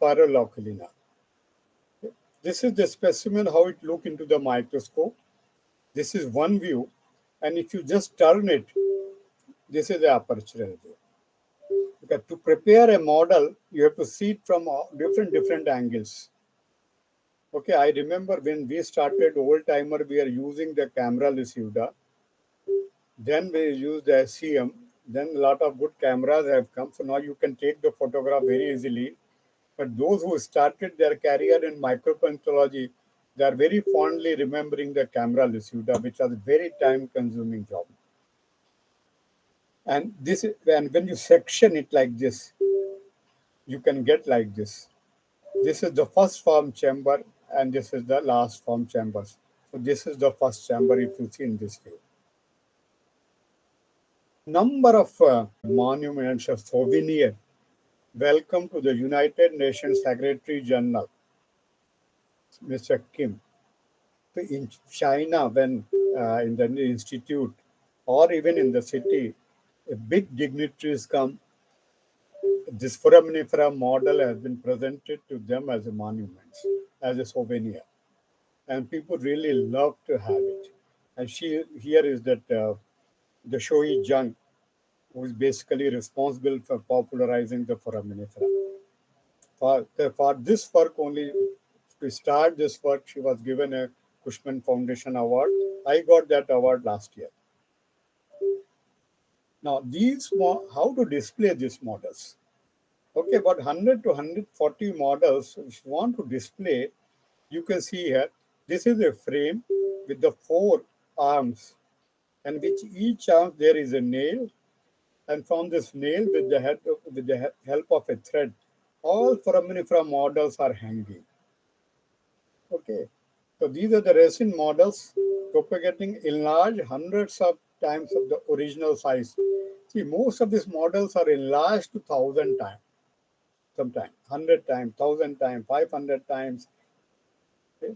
spirulocculina. This is the specimen, how it look into the microscope. This is one view, and if you just turn it, this is the aperture view. Because to prepare a model, you have to see it from different angles. Okay, I remember when we started old timer, we are using the camera Lucida. Then we used the SCM. Then a lot of good cameras have come. So now you can take the photograph very easily. But those who started their career in microcontrology, they are very fondly remembering the camera Lucida, which was a very time-consuming job. And and when you section it like this, you can get like this. This is the first form chamber, and this is the last form chambers. So this is the first chamber if you see in this view. Number of monuments of souvenir. Welcome to the United Nations Secretary General, Mr. Kim. In China, when in the institute or even in the city, big dignitaries come. This foraminifera model has been presented to them as a monument, as a souvenir, and people really love to have it. And here is that the Shoei Jung, who is basically responsible for popularizing the foraminifera. For this work only, to start this work, she was given a Cushman Foundation Award. I got that award last year. Now, how to display these models? Okay, about 100 to 140 models, if you want to display, you can see here, this is a frame with the 4 arms, and which each arm there is a nail, and from this nail with the help of a thread, all foraminifera models are hanging. Okay, so these are the resin models propagating enlarged hundreds of times of the original size. See, most of these models are enlarged to 1,000 times, sometimes 100 times, 1,000 times, 500 times. Okay.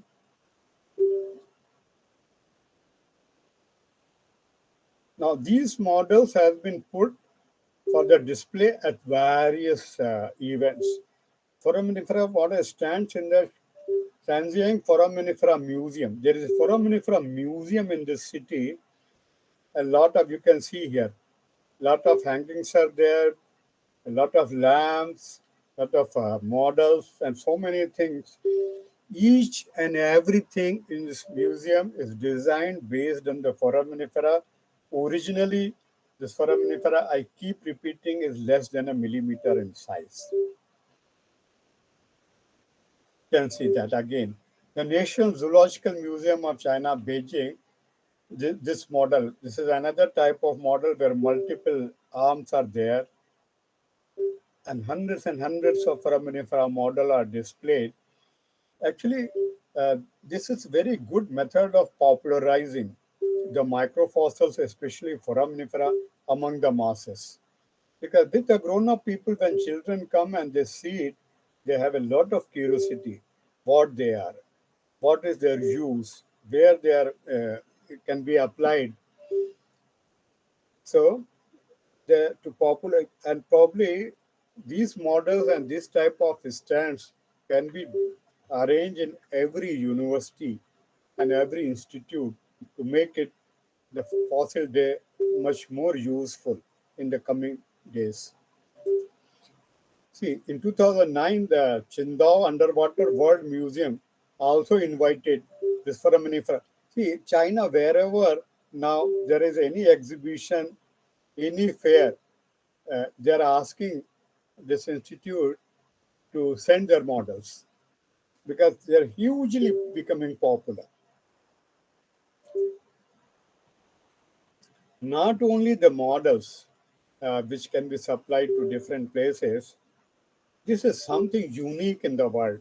Now, these models have been put for the display at various events. Foraminifera water stands in the Sanjiang Foraminifera Museum. There is a Foraminifera Museum in this city. A lot of, you can see here, a lot of hangings are there, a lot of lamps, a lot of models, and so many things. Each and everything in this museum is designed based on the foraminifera. Originally, this foraminifera, I keep repeating, is less than a millimeter in size. You can see that again. The National Zoological Museum of China, Beijing, this model, this is another type of model where multiple arms are there and hundreds of foraminifera model are displayed. Actually, this is very good method of popularizing the microfossils, especially foraminifera, among the masses. Because with the grown-up people, when children come and they see it, they have a lot of curiosity, what they are, what is their use, where they are, it can be applied. So, to populate, and probably these models and this type of stands can be arranged in every university and every institute to make it the fossil day much more useful in the coming days. See, in 2009, the Qingdao Underwater World Museum also invited this foraminifera. See, China, wherever now there is any exhibition, any fair, they're asking this institute to send their models because they're hugely becoming popular. Not only the models, which can be supplied to different places, this is something unique in the world.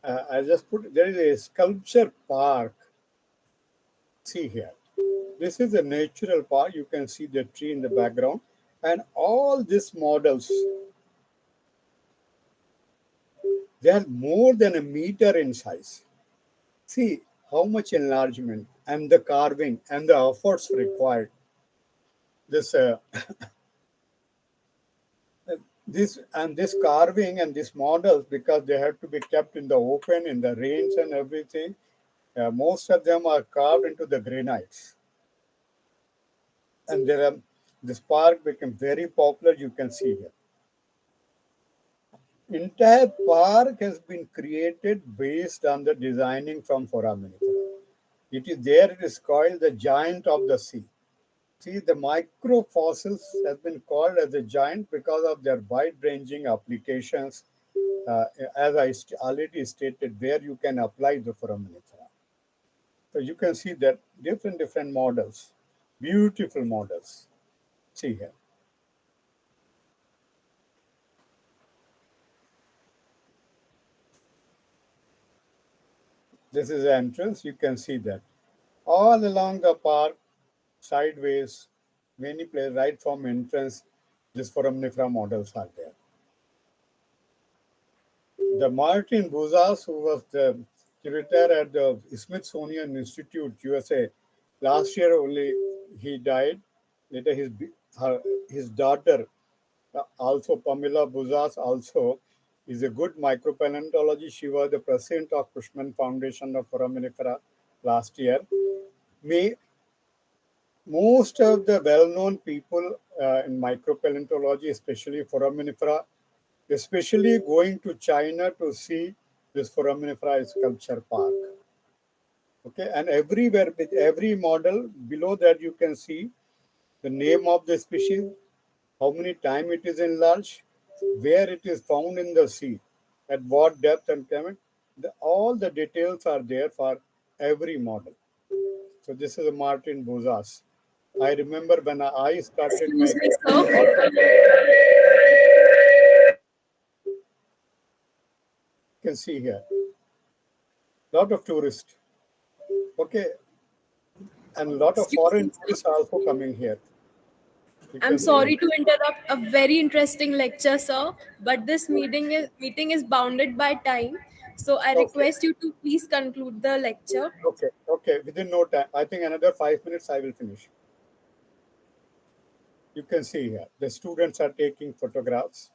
I just put, there is a sculpture park. See here. This is a natural park. You can see the tree in the background. And all these models, they are more than a meter in size. See how much enlargement and the carving and the efforts required. This This carving and these models, because they have to be kept in the open, in the rains and everything, most of them are carved into the granites. And this park became very popular, you can see here. Entire park has been created based on the designing from foraminifera. It is there, it is called the giant of the sea. See, the microfossils have been called as a giant because of their wide-ranging applications, as I already stated, where you can apply the foraminifera. So you can see that different models, beautiful models. See here. This is the entrance. You can see that all along the park, sideways, many places right from entrance, this foraminifera models are there. The Martin Buzas, who was the curator at the Smithsonian Institute, USA, last year only he died. Later, his daughter, also Pamela Buzas, also is a good micropaleontologist. She was the president of Cushman Foundation of Foraminifera last year. May Most of the well-known people in micropaleontology, especially foraminifera, especially going to China to see this foraminifera sculpture park. Okay, and everywhere with every model below that you can see the name of the species, how many time it is enlarged, where it is found in the sea, at what depth and climate. All the details are there for every model. So this is a Martin Bozas. I remember when I started my Excuse me, research, sir. you can see here, lot of tourists, okay, and a lot of Excuse foreign me, sir. tourists are also coming here. You I'm can see sorry to interrupt a very interesting lecture, sir, but this meeting is bounded by time. So I okay, request you to please conclude the lecture. okay. Within no time, I think another 5 minutes I will finish. You can see here, the students are taking photographs.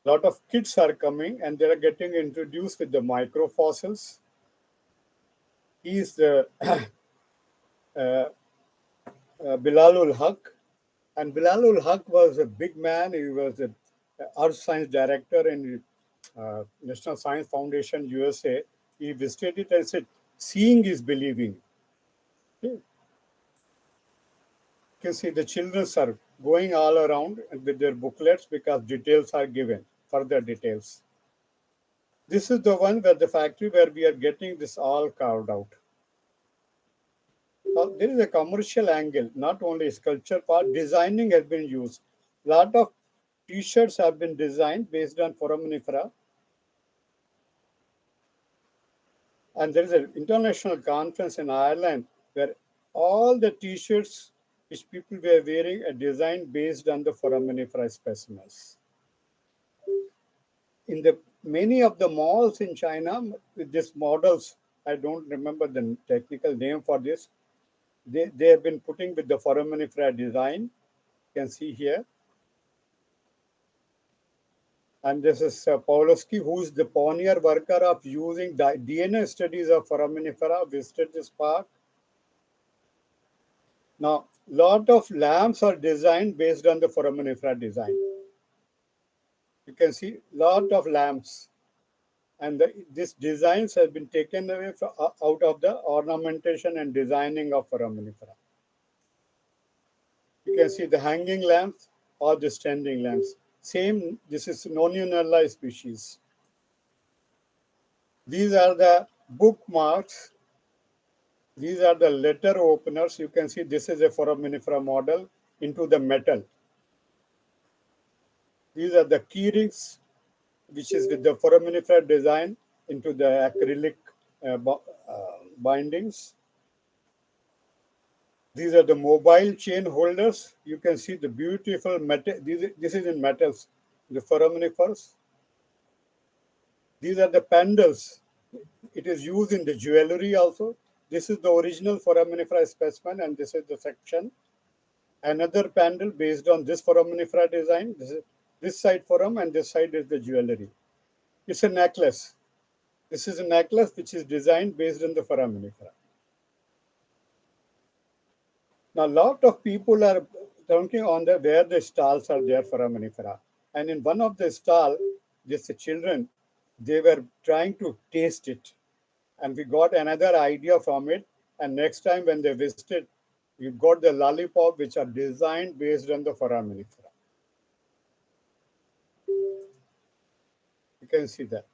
A lot of kids are coming and they are getting introduced with the microfossils. He is the uh, Bilalul Haq. And Bilalul Haq was a big man. He was the Earth Science Director in National Science Foundation, USA. He visited it and said, seeing is believing. Okay. You can see the children are going all around with their booklets because details are given, further details. This is the one where the factory where we are getting this all carved out. There is a commercial angle, not only sculpture part, designing has been used. Lot of t-shirts have been designed based on foraminifera. And there is an international conference in Ireland where all the t-shirts which people were wearing are designed based on the foraminifera specimens. In the many of the malls in China, with these models, I don't remember the technical name for this, they have been putting with the foraminifera design. You can see here. And this is Pawlowski, who is the pioneer worker of using DNA studies of foraminifera, visited this park. Now, lot of lamps are designed based on the foraminifera design. You can see lot of lamps, and these designs have been taken away out of the ornamentation and designing of foraminifera. You can see the hanging lamps or the standing lamps. Same, this is Nonionella species. These are the bookmarks. These are the letter openers. You can see this is a foraminifera model into the metal. These are the key rings, which is with the foraminifera design into the acrylic bindings. These are the mobile chain holders. You can see the beautiful metal. This is in metals, the foraminifers. These are the pendles. It is used in the jewelry also. This is the original foraminifera specimen, and this is the section. Another panel based on this foraminifera design. This is This side forum and this side is the jewelry. It's a necklace. This is a necklace which is designed based on the foraminifera. Now, a lot of people are talking on the where the stalls are there foraminifera. And in one of the stall, just the children, they were trying to taste it. And we got another idea from it. And next time when they visited, we got the lollipop which are designed based on the foraminifera. You can see that.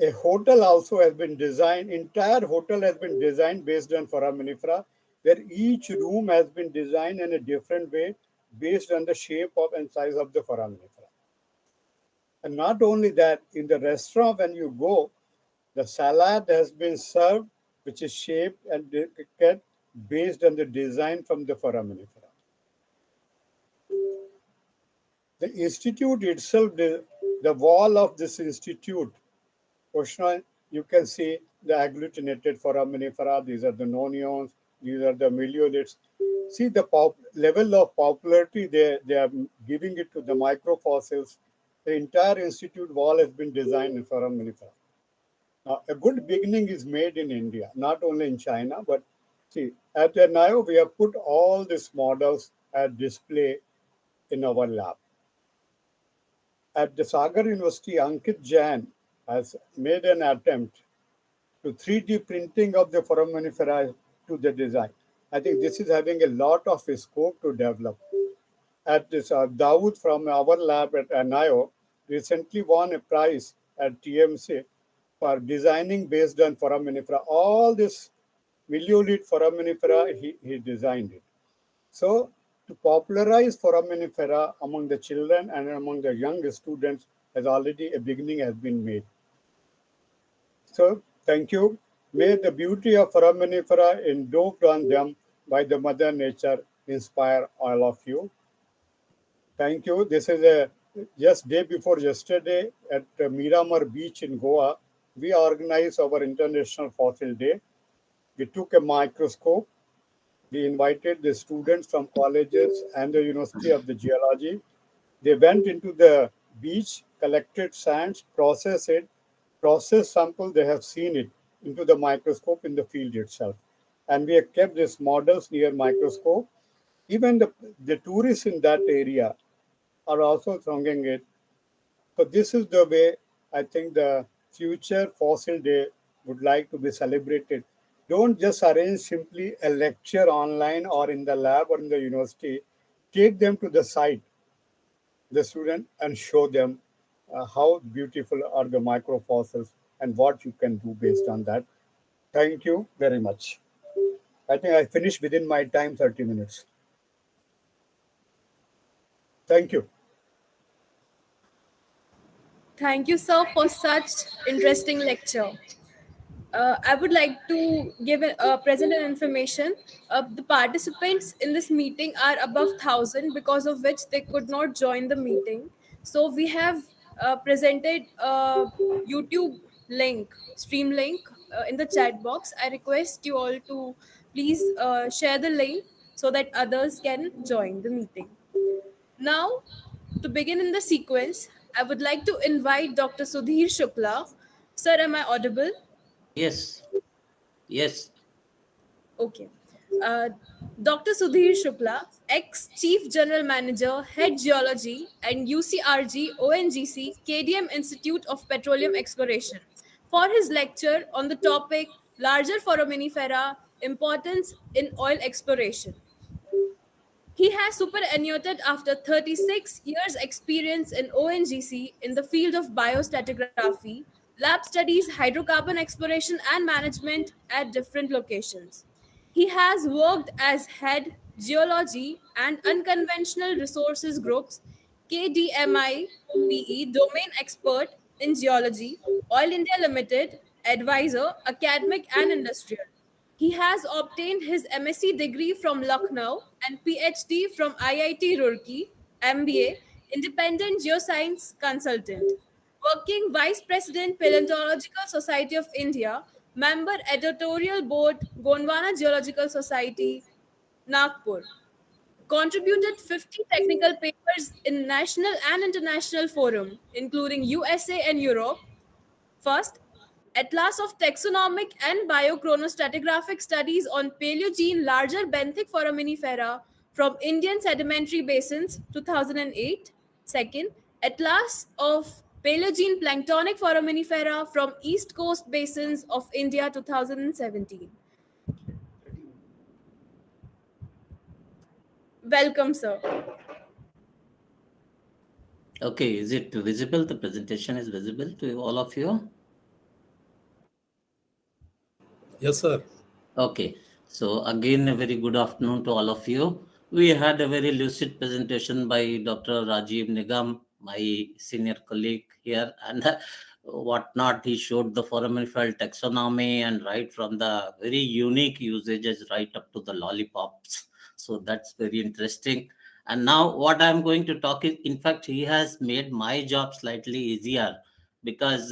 A hotel also has been designed, entire hotel has been designed based on foraminifera, where each room has been designed in a different way based on the shape of and size of the foraminifera. And not only that, in the restaurant when you go, the salad has been served, which is shaped and based on the design from the foraminifera. The institute itself, the wall of this institute, Ocean, you can see the agglutinated foraminifera. These are the nonions. These are the milioliths. See the level of popularity they are giving it to the microfossils. The entire institute wall has been designed in foraminifera. Now, a good beginning is made in India, not only in China, but see, at the NIO, we have put all these models at display in our lab. At the Sagar University, Ankit Jain has made an attempt to 3D printing of the foraminifera to the design. I think this is having a lot of scope to develop. At this, Dawood from our lab at NIO recently won a prize at TMC for designing based on foraminifera. All this miliolith foraminifera, he designed it. So, to popularize foraminifera among the children and among the young students, has already a beginning has been made. So, thank you. May the beauty of foraminifera endowed on them by the Mother Nature inspire all of you. Thank you. This is a just day before yesterday at Miramar Beach in Goa. We organized our International Fossil Day. We took a microscope. We invited the students from colleges and the University of the Geology. They went into the beach, collected sands, processed it, processed sample, they have seen it into the microscope in the field itself. And we have kept these models near microscope. Even the tourists in that area are also thronging it. So this is the way I think the future fossil day would like to be celebrated. Don't just arrange simply a lecture online or in the lab or in the university. Take them to the site, the student, and show them how beautiful are the microfossils and what you can do based on that. Thank you very much. I think I finished within my time, 30 minutes. Thank you. Thank you, sir, for such interesting lecture. I would like to give present an information. The participants in this meeting are above 1,000, because of which they could not join the meeting. So we have presented a YouTube link, stream link, in the chat box. I request you all to please share the link so that others can join the meeting. Now, to begin in the sequence, I would like to invite Dr. Sudhir Shukla. Sir, am I audible? Yes, yes, Okay. Uh, Dr. Sudhir Shukla, ex Chief General Manager, Head Geology, and UCRG ONGC KDM Institute of Petroleum Exploration, for his lecture on the topic Larger Foraminifera Importance in Oil Exploration. He has superannuated after 36 years' experience in ONGC in the field of biostratigraphy, lab studies, hydrocarbon exploration, and management at different locations. He has worked as head geology and unconventional resources groups, KDMI domain expert in geology, Oil India Limited, advisor, academic and industrial. He has obtained his MSc degree from Lucknow and PhD from IIT Roorkee, MBA, Independent Geoscience Consultant. Working Vice President, Paleontological Society of India, member Editorial Board, Gondwana Geological Society, Nagpur. contributed 50 technical papers in national and international forum, including USA and Europe. First, Atlas of Taxonomic and Biochronostratigraphic Studies on Paleogene Larger Benthic Foraminifera from Indian Sedimentary Basins, 2008. Second, Atlas of Paleogene Planktonic Foraminifera from East Coast Basins of India, 2017. Welcome, sir. Okay, is it visible? The presentation is visible to all of you? Yes, sir. Okay, so again, a very good afternoon to all of you. We had a very lucid presentation by Dr. Rajiv Nigam, my senior colleague here, and whatnot. He showed the foraminifera taxonomy and right from the very unique usages right up to the lollipops. So that's very interesting. And now, what I'm going to talk is, in fact, he has made my job slightly easier because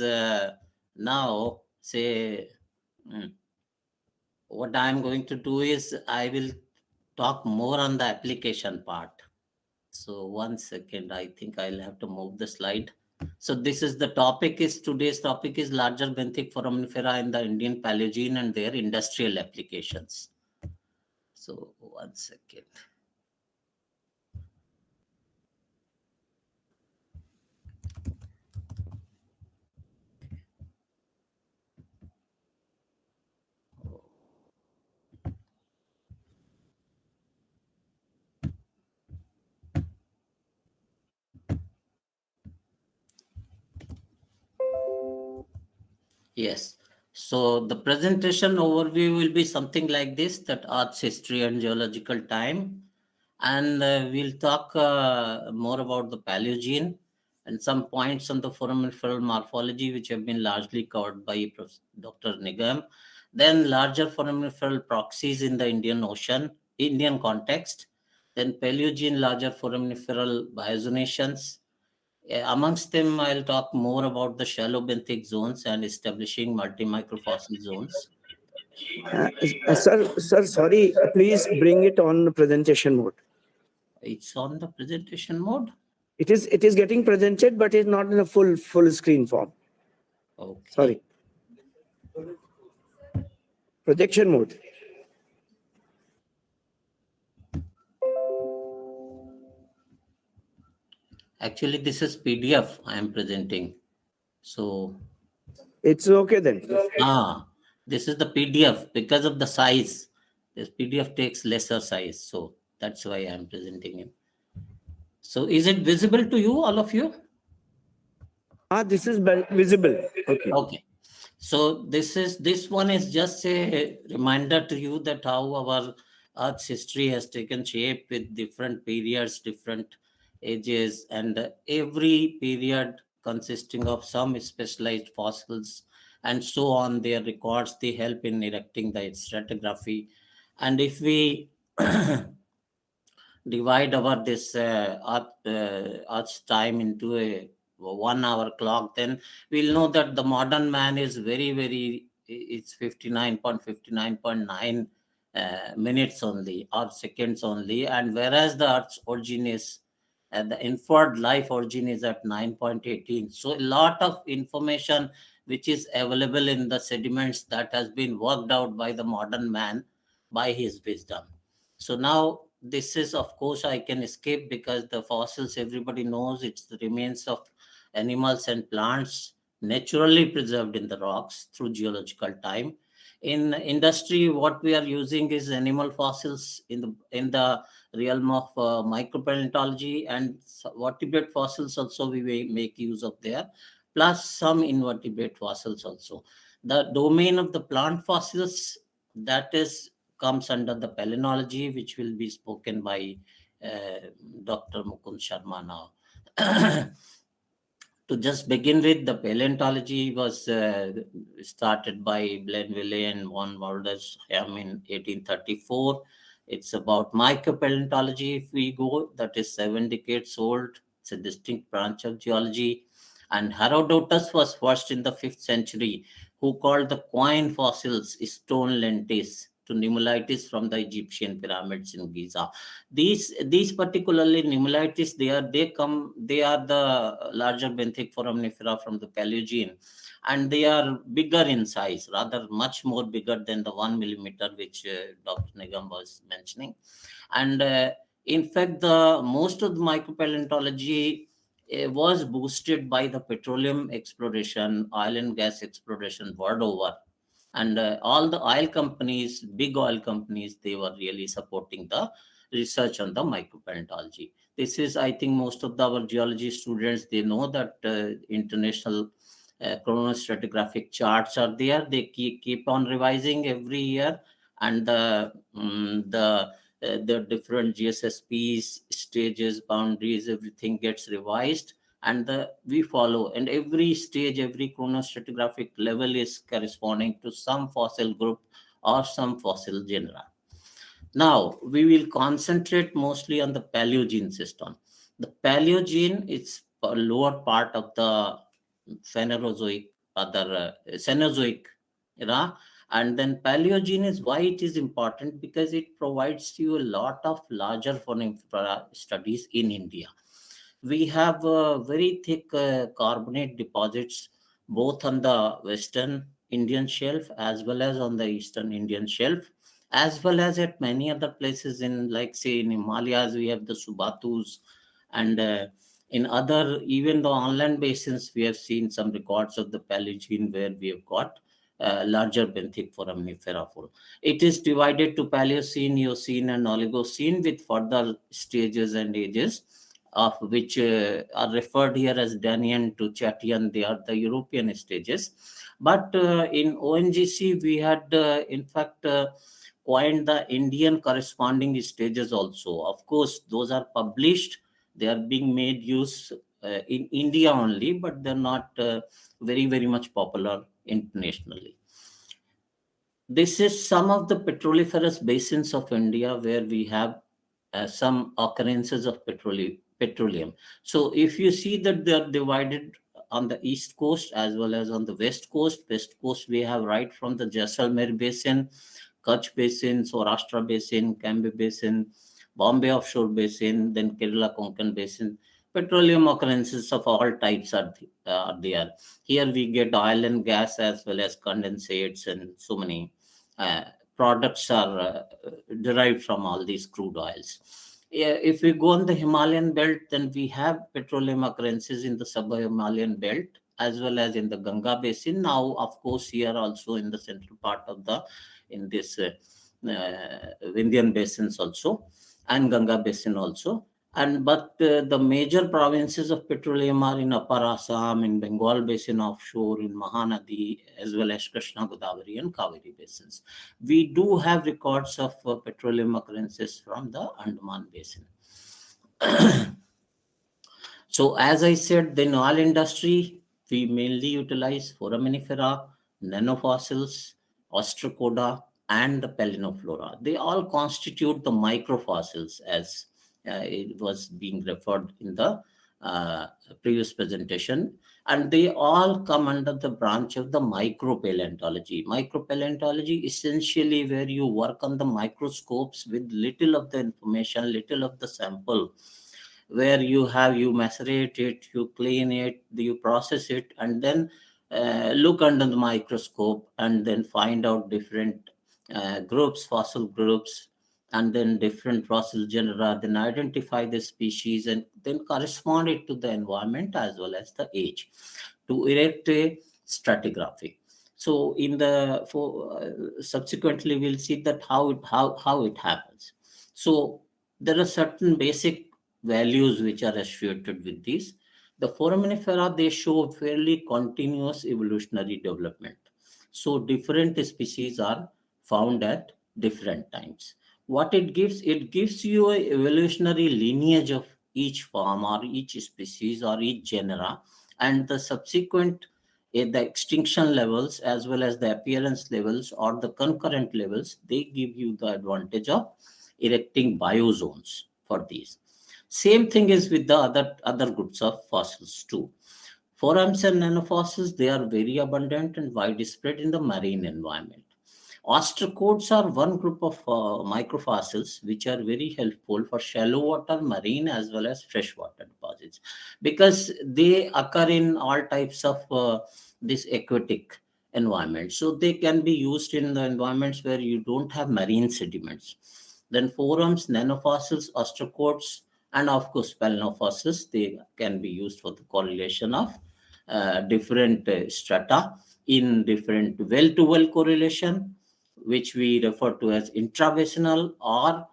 now, say, mm, what I'm going to do is I will talk more on the application part. So 1 second, I think I'll have to move the slide. So this is the topic is today's topic is larger benthic foraminifera in the Indian Paleogene and their industrial applications. So 1 second. Yes. So the presentation overview will be something like this, that Earth's history and geological time. And we'll talk more about the Paleogene and some points on the foraminiferal morphology, which have been largely covered by Dr. Nigam. Then larger foraminiferal proxies in the Indian context. Then Paleogene larger foraminiferal biozonations. Amongst them, I'll talk more about the shallow benthic zones and establishing multi-microfossil zones. Sir, sorry, please bring it on presentation mode. It's on the presentation mode. It is getting presented, but it's not in a full screen form. Okay. Sorry. Projection mode. Actually, this is PDF I am presenting. So It's okay then. this is the PDF because of the size. This PDF takes lesser size, so that's why I am presenting it. So is it visible to you, all of you? This is visible. Okay. Okay. So this one is just a reminder to you that how our Earth's history has taken shape with different periods, different ages, and every period consisting of some specialized fossils and so on. Their records, they help in erecting the stratigraphy. And if we divide our this Earth's time into a 1 hour clock, then we'll know that the modern man is it's 59.59.9 minutes only or seconds only, and whereas the Earth's origin is the inferred life origin is at 9.18. So a lot of information which is available in the sediments that has been worked out by the modern man by his wisdom. So now this is, of course, I can escape because the fossils, everybody knows, it's the remains of animals and plants naturally preserved in the rocks through geological time. In industry, what we are using is animal fossils in the realm of micropaleontology, and vertebrate fossils also we make use of there, plus some invertebrate fossils also. The domain of the plant fossils, that is comes under the palynology, which will be spoken by Dr. Mukund Sharma now. To just begin with, the paleontology was started by Blainville and von Waldesheim in 1834. It's about micropaleontology. If we go, that is 7 decades old. It's a distinct branch of geology. And Herodotus was first in the 5th century, who called the coin fossils stone lentice to nummulitis from the Egyptian pyramids in Giza. These particularly nummulitis, they are the larger benthic foraminifera from the Paleogene, and they are bigger in size, rather much more bigger than the 1 millimeter which Dr. Nigam was mentioning. And in fact, the most of the micropaleontology was boosted by the petroleum exploration, oil and gas exploration world over. And all the oil companies, big oil companies, they were really supporting the research on the micropaleontology. This is, I think, most of our geology students, they know that international chronostratigraphic charts are there. They keep on revising every year, and the different GSSPs, stages, boundaries, everything gets revised, and we follow. And every stage, every chronostratigraphic level is corresponding to some fossil group or some fossil genera. Now, we will concentrate mostly on the Paleogene system. The Paleogene is a lower part of the Phanerozoic, Cenozoic era. And then Paleogene is why it is important, because it provides you a lot of larger foraminifera studies in India. We have very thick carbonate deposits both on the western Indian shelf as well as on the eastern Indian shelf, as well as at many other places in, like say in Himalayas, we have the Subatus, and in other, even the online basins, we have seen some records of the Paleogene where we have got larger benthic foraminifera full. It is divided to Paleocene, Eocene, and Oligocene with further stages and ages, of which are referred here as Danian to Chattian. They are the European stages. But in ONGC, we had in fact coined the Indian corresponding stages also. Of course, those are published. They are being made use in India only, but they're not very, very much popular internationally. This is some of the petroliferous basins of India where we have some occurrences of petroleum. So if you see that they are divided on the east coast as well as on the west coast. West coast we have right from the Jaisalmer basin, Kutch basin, Saurashtra basin, Cambay basin, Bombay offshore basin, then Kerala Konkan basin. Petroleum occurrences of all types are there. Here we get oil and gas as well as condensates, and so many products are derived from all these crude oils. If we go on the Himalayan belt, then we have petroleum occurrences in the sub-Himalayan belt as well as in the Ganga basin. Now, of course, here also in the central part of in this Vindhyan basins also, and Ganga basin also. But the major provinces of petroleum are in Upper Assam, in Bengal basin offshore, in Mahanadi, as well as Krishna, Godavari, and Kaveri basins. We do have records of petroleum occurrences from the Andaman basin. So, as I said, the oil industry, we mainly utilize foraminifera, nanofossils, ostracoda, and the pelenoflora. They all constitute the microfossils, as it was being referred in the previous presentation, and they all come under the branch of the micropaleontology. Micropaleontology essentially where you work on the microscopes with little of the information, little of the sample, where you macerate it, you clean it, you process it, and then look under the microscope and then find out different groups, fossil groups, and then different fossil genera, then identify the species and then correspond it to the environment as well as the age to erect a stratigraphy. So subsequently we'll see that how it happens. So there are certain basic values which are associated with these. The foraminifera, they show fairly continuous evolutionary development. So different species are found at different times. What it gives you an evolutionary lineage of each form or each species or each genera, and the subsequent the extinction levels as well as the appearance levels or the concurrent levels, they give you the advantage of erecting biozones for these. Same thing is with the other groups of fossils too. Forams and nanofossils, they are very abundant and widespread in the marine environment. Ostracods are one group of microfossils which are very helpful for shallow water, marine as well as freshwater deposits, because they occur in all types of this aquatic environment. So they can be used in the environments where you don't have marine sediments. Then forams, nanofossils, ostracods, and of course spelenofossils, they can be used for the correlation of different strata in different well-to-well correlation, which we refer to as intrabasinal, or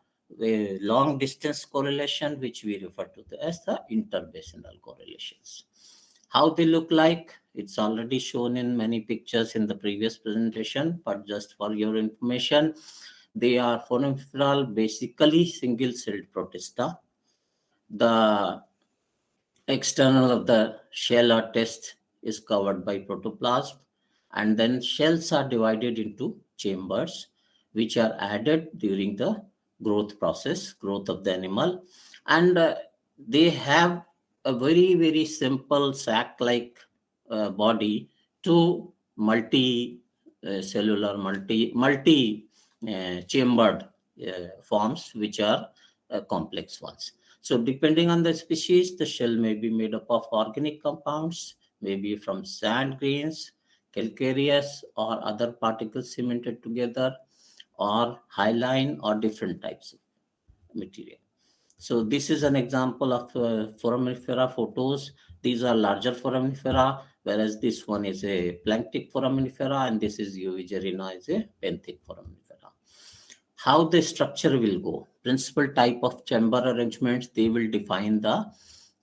long distance correlation, which we refer to as the interbasinal correlations. How they look like, it's already shown in many pictures in the previous presentation, but just for your information, they are foraminiferal, basically single-celled protista. The external of the shell or test is covered by protoplasm, and then shells are divided into chambers which are added during the growth process, growth of the animal. And they have a very simple sac like body to multi cellular, multi chambered forms, which are complex ones. So depending on the species, the shell may be made up of organic compounds, maybe from sand grains, calcareous or other particles cemented together, or hyaline, or different types of material. So this is an example of foraminifera photos. These are larger foraminifera, whereas this one is a planktic foraminifera, and this is Uvigerina is a benthic foraminifera. How the structure will go, principal type of chamber arrangements, they will define the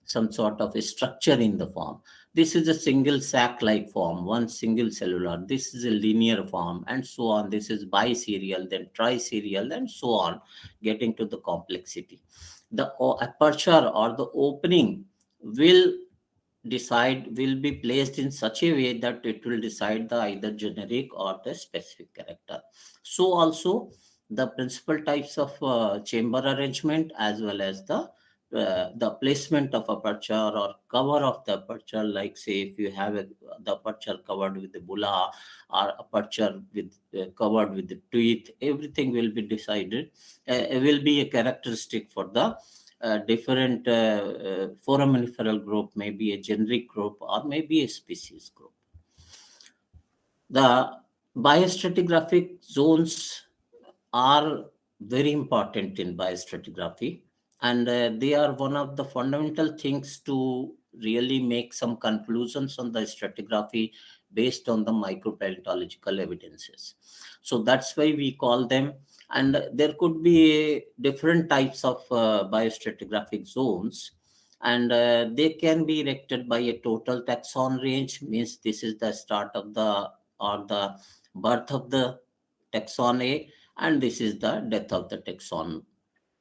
some sort of a structure in the form. This is a single sac-like form, one single cellular. This is a linear form, and so on. This is biserial, then triserial, and so on, getting to the complexity. The aperture or the opening will be placed in such a way that it will decide the either generic or the specific character. So also the principal types of chamber arrangement, as well as the placement of aperture or cover of the aperture, like say if you have the aperture covered with the bulla, or aperture with covered with the teeth, everything will be decided, will be a characteristic for the different foraminiferal group, maybe a generic group or maybe a species group. The biostratigraphic zones are very important in biostratigraphy, and they are one of the fundamental things to really make some conclusions on the stratigraphy based on the micropaleontological evidences. So that's why we call them. And there could be different types of biostratigraphic zones, and they can be erected by a total taxon range, means this is the start of the or the birth of the taxon A, and this is the death of the taxon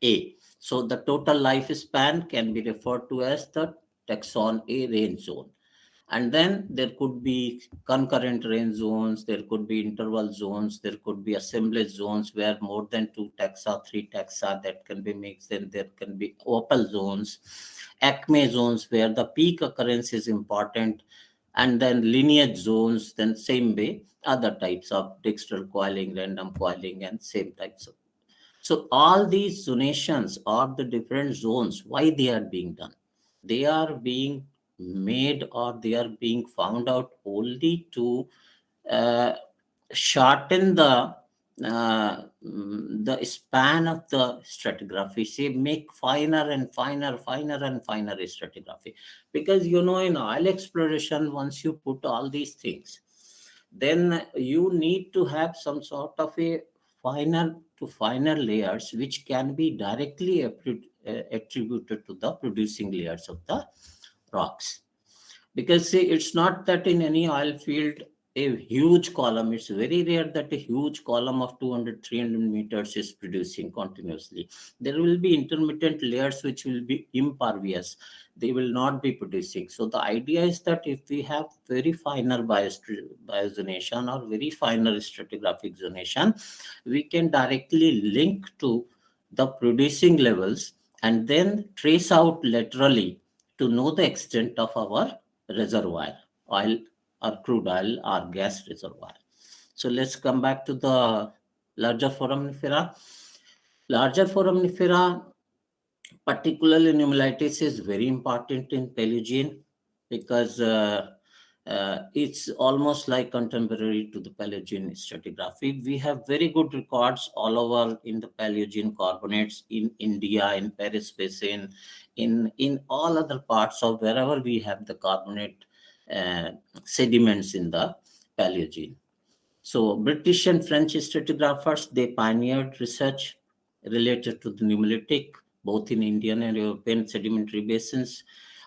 A. So the total lifespan can be referred to as the taxon A range zone. And then there could be concurrent range zones, there could be interval zones, there could be assemblage zones where more than 2 taxa, 3 taxa that can be mixed, and there can be opal zones, acme zones where the peak occurrence is important, and then lineage zones, then same way other types of dextral coiling, random coiling, and same types of. So all these zonations are the different zones. Why they are being done? They are being made, or they are being found out only to uh, shorten the span of the stratigraphy, say make finer and finer stratigraphy. Because in oil exploration, once you put all these things, then you need to have some sort of a finer to finer layers which can be directly attributed to the producing layers of the rocks. Because see, it's not that in any oil field a huge column, it's very rare that a huge column of 200 300 meters is producing continuously. There will be intermittent layers which will be impervious, they will not be producing. So the idea is that if we have very finer biozonation or very finer stratigraphic zonation, we can directly link to the producing levels and then trace out laterally to know the extent of our reservoir, oil or crude oil or gas reservoir. So let's come back to the larger foraminifera. Larger foraminifera, particularly nummulitis, is very important in Paleogene because it's almost like contemporary to the Paleogene stratigraphy. We have very good records all over in the Paleogene carbonates in India, in Paris Basin, in all other parts of wherever we have the carbonate uh, sediments in the Paleogene. So British and French stratigraphers, they pioneered research related to the nummulitic, both in Indian and European sedimentary basins.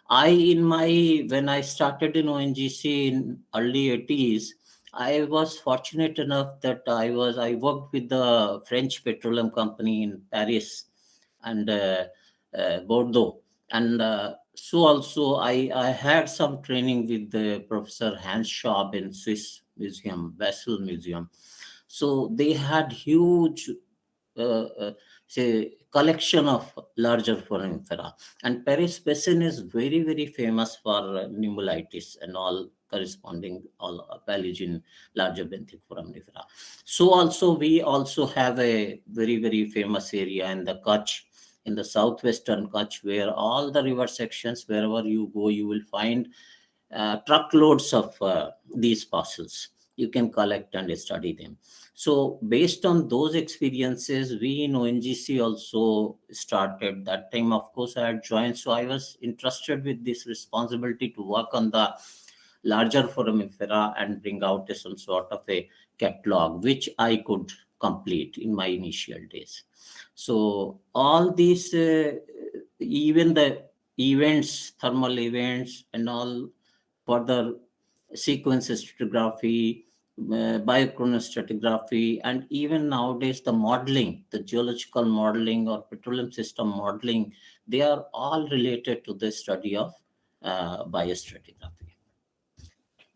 When I started in ONGC in early 80s, I was fortunate enough that I worked with the French petroleum company in Paris and Bordeaux. And so also I had some training with the Professor Hans Schaub in Swiss Museum, Basel Museum. So they had huge say collection of larger foraminifera, and Paris Basin is very very famous for nummulitis and all corresponding all Paleogene larger benthic foraminifera. So also we also have a very very famous area in the Kutch, in the southwestern Kutch, where all the river sections, wherever you go, you will find truckloads of these fossils. You can collect and study them. So based on those experiences, we in ONGC also started that time. Of course, I had joined, so I was interested with this responsibility to work on the larger foraminifera and bring out some sort of a catalog, which I could complete in my initial days. So all these, even the events, thermal events, and all further sequence stratigraphy, biochronostratigraphy, and even nowadays the modeling, the geological modeling or petroleum system modeling, they are all related to the study of biostratigraphy.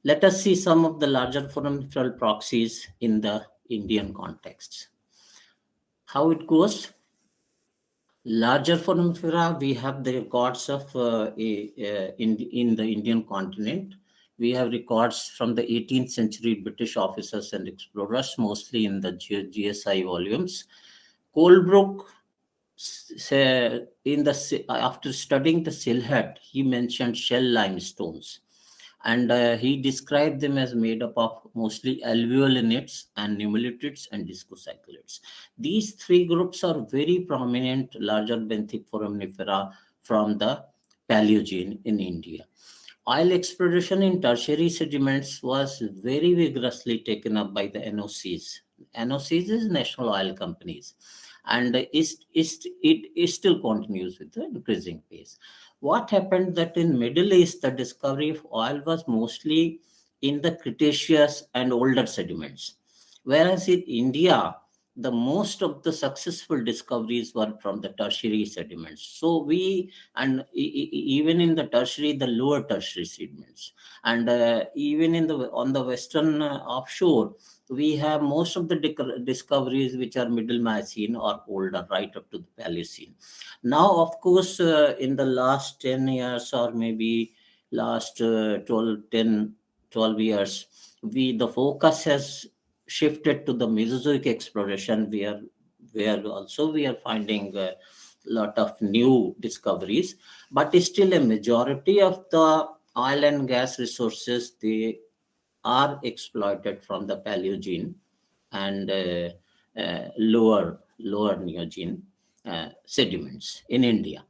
Let us see some of the larger foramiferal proxies in the Indian context. How it goes? Larger foraminifera, we have the records of in the Indian continent. We have records from the 18th century British officers and explorers, mostly in the GSI volumes. Colebrook, after studying the Sylhet, he mentioned shell limestones, and he described them as made up of mostly alveolinites and nummulitids and discocyclids. These three groups are very prominent larger benthic foraminifera from the Paleogene in India. Oil exploration in tertiary sediments was very vigorously taken up by the NOCs. NOCs is national oil companies, and it still continues with the increasing pace. What happened that in Middle East, the discovery of oil was mostly in the Cretaceous and older sediments, whereas in India, the most of the successful discoveries were from the tertiary sediments. So even in the tertiary, the lower tertiary sediments, and even on the western offshore, we have most of the discoveries which are middle Miocene or older, right up to the Paleocene. Now, of course, in the last 10 years or maybe last 12 years, the focus has shifted to the Mesozoic exploration, where also we are finding a lot of new discoveries, but still a majority of the oil and gas resources, they are exploited from the Paleogene and lower Neogene sediments in India.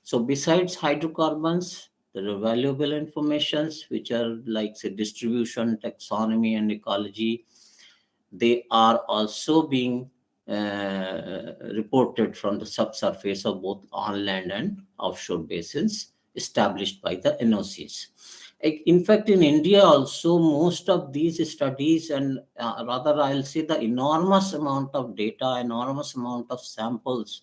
So besides hydrocarbons, there are valuable informations which are like say distribution, taxonomy, and ecology. They are also being reported from the subsurface of both on land and offshore basins established by the NOCs. In fact, in India also, most of these studies, and rather I'll say the enormous amount of data, enormous amount of samples,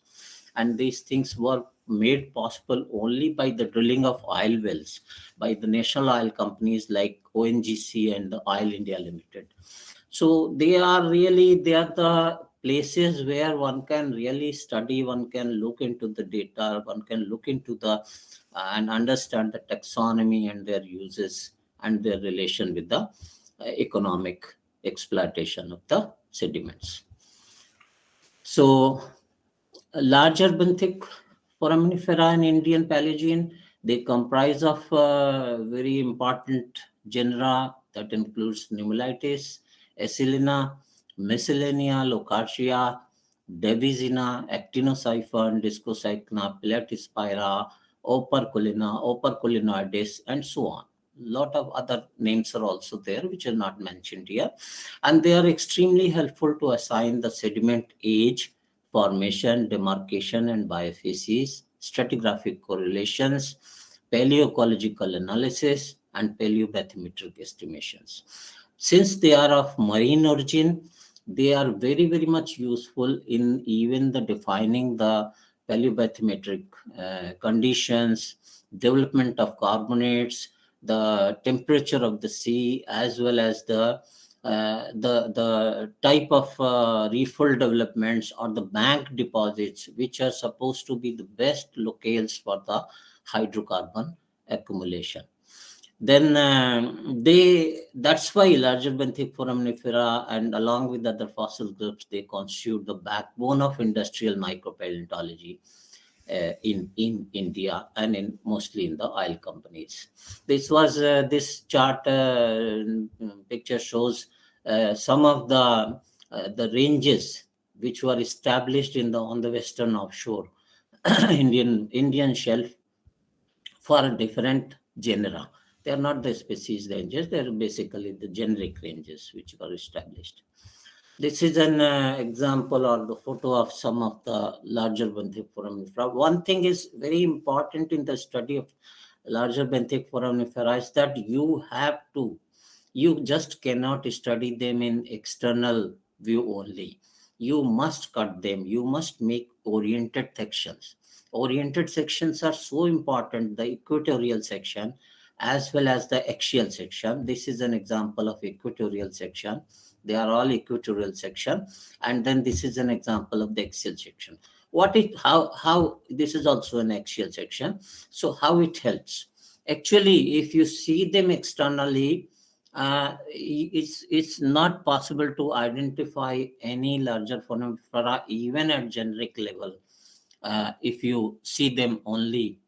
and these things were made possible only by the drilling of oil wells by the national oil companies like ONGC and the Oil India Limited. So they are the places where one can really study, one can look into the data, one can look into the and understand the taxonomy and their uses and their relation with the economic exploitation of the sediments. So larger benthic foraminifera in Indian Paleogene, they comprise of very important genera that includes Nummulitis, Acelina, Miscellanea, Lochartia, Devisina, Actinocyphon, Discocycna, Platispira, Operculinoides, and so on. Lot of other names are also there which are not mentioned here, and they are extremely helpful to assign the sediment age, formation, demarcation, and biophysis, stratigraphic correlations, paleoecological analysis, and paleobathymetric estimations. Since they are of marine origin, they are very, very much useful in even the defining the paleobathymetric conditions, development of carbonates, the temperature of the sea, as well as the type of refill developments or the bank deposits, which are supposed to be the best locales for the hydrocarbon accumulation. Then that's why larger benthic foraminifera and along with other fossil groups, they constitute the backbone of industrial micropaleontology in India and in mostly in the oil companies. This chart picture shows some of the ranges which were established on the western offshore Indian shelf for different genera. They are not the species ranges; they are basically the generic ranges which were established. This is an example or the photo of some of the larger benthic foraminifera. One thing is very important in the study of larger benthic foraminifera is that you just cannot study them in external view only. You must cut them. You must make oriented sections. Oriented sections are so important, the equatorial section as well as the axial section. This is an example of equatorial section. They are all equatorial section, and then this is an example of the axial section. How this is also an axial section. So how it helps? Actually, if you see them externally, it's not possible to identify any larger foraminifera even at generic level if you see them only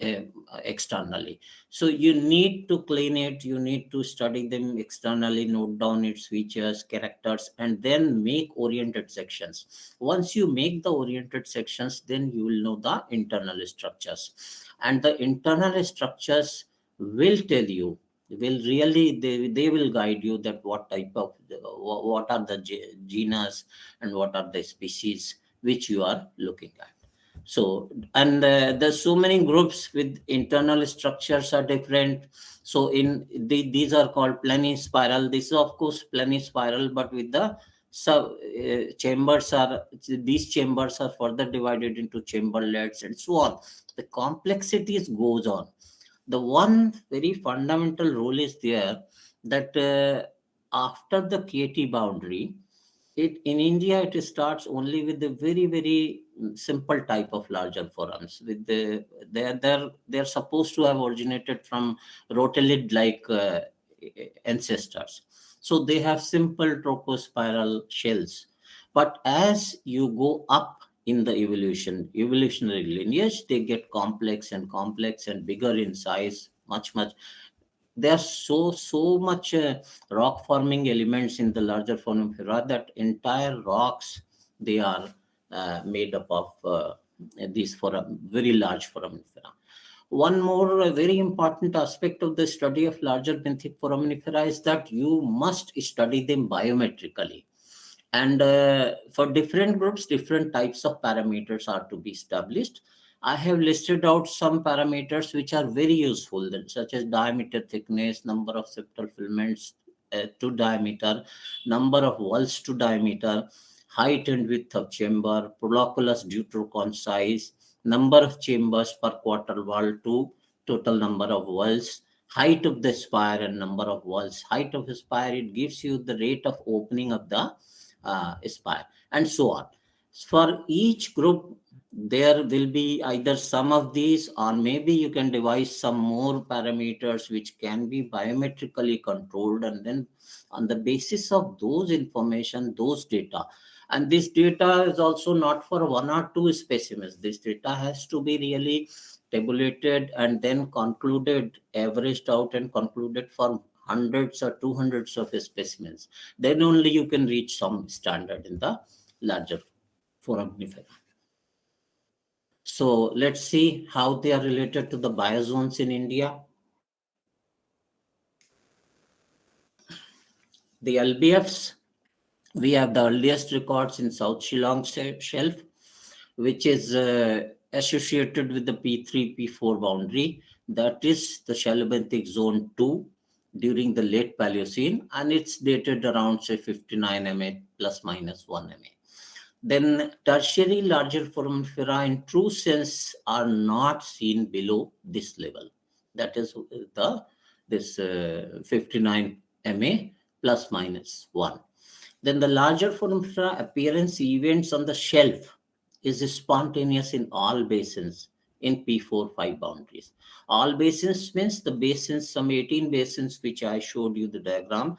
uh, externally. So you need to clean it, you need to study them externally, note down its features, characters, and then make oriented sections. Once you make the oriented sections, then you will know the internal structures, and the internal structures will tell you, they will guide you that what type of what are the genus and what are the species which you are looking at. So, and there's so many groups with internal structures are different. So these are called planispiral. This is of course planispiral, but with the sub chambers are, these chambers are further divided into chamberlets and so on. The complexities goes on. The one very fundamental rule is there that after the KT boundary, in India it starts only with the very, very simple type of larger forams. With they're supposed to have originated from rotolid like ancestors. So they have simple trochospiral shells. But as you go up in the evolutionary lineage, they get complex and bigger in size, much. There are so much rock forming elements in the larger foraminifera that entire rocks, they are made up of these very large foraminifera. One more very important aspect of the study of larger benthic foraminifera is that you must study them biometrically. And for different groups, different types of parameters are to be established. I have listed out some parameters which are very useful, such as diameter, thickness, number of septal filaments to diameter, number of walls to diameter, height and width of chamber, proloculus deuterocon size, number of chambers per quarter wall to total number of walls, height of the spire and number of walls. Height of the spire, it gives you the rate of opening of the spire, and so on. For each group, there will be either some of these, or maybe you can devise some more parameters which can be biometrically controlled, and then on the basis of those information, those data. And this data is also not for one or two specimens. This data has to be really tabulated and then concluded, averaged out and concluded for hundreds or 200s of specimens. Then only you can reach some standard in the larger foraminifera. So let's see how they are related to the biozones in India. The LBFs, we have the earliest records in South Shillong Shelf, which is associated with the P3, P4 boundary. That is the Shalabanthic Zone 2 during the late Paleocene, and it's dated around, say, 59 MA plus minus 1 MA. Then tertiary larger foraminifera in true sense are not seen below this level. That is this 59 MA plus minus 1. Then the larger foraminifera appearance events on the shelf is spontaneous in all basins in P4-5 boundaries. All basins means the basins, some 18 basins which I showed you the diagram.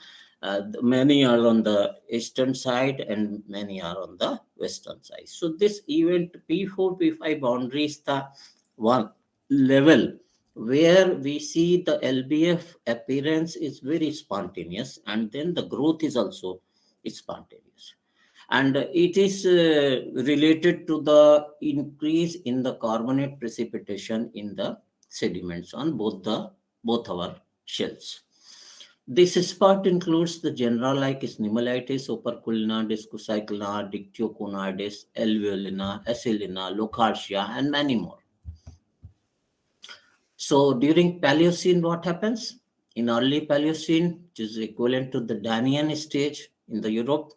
Many are on the eastern side and many are on the western side. So this event P4, P5 boundary is the one level where we see the LBF appearance is very spontaneous, and then the growth is also spontaneous. And it is related to the increase in the carbonate precipitation in the sediments on both our shells. This spot includes the genera like Snimolitis, Operculina, Discocyclina, Dictyoconidis, Alveolina, Acylina, Lochartia, and many more. So during Paleocene, what happens? In early Paleocene, which is equivalent to the Danian stage in the Europe,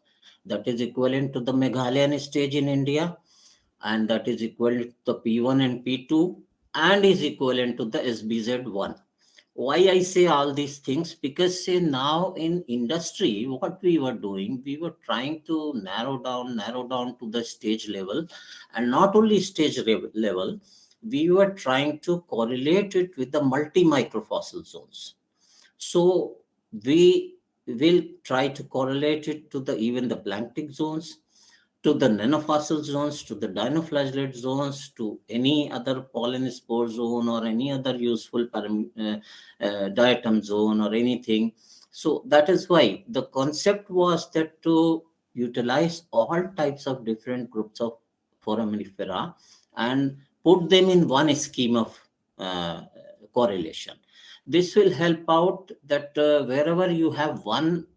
that is equivalent to the Meghalayan stage in India, and that is equivalent to the P1 and P2, and is equivalent to the SBZ1. Why I say all these things? Because say now in industry, what we were doing, we were trying to narrow down to the stage level, and not only stage level, we were trying to correlate it with the multi-microfossil zones. So we will try to correlate it to the even the planktic zones, to the nanofossil zones, to the dinoflagellate zones, to any other pollen spore zone or any other useful diatom zone or anything. So that is why the concept was that to utilize all types of different groups of foraminifera and put them in one scheme of correlation. This will help out that wherever you have one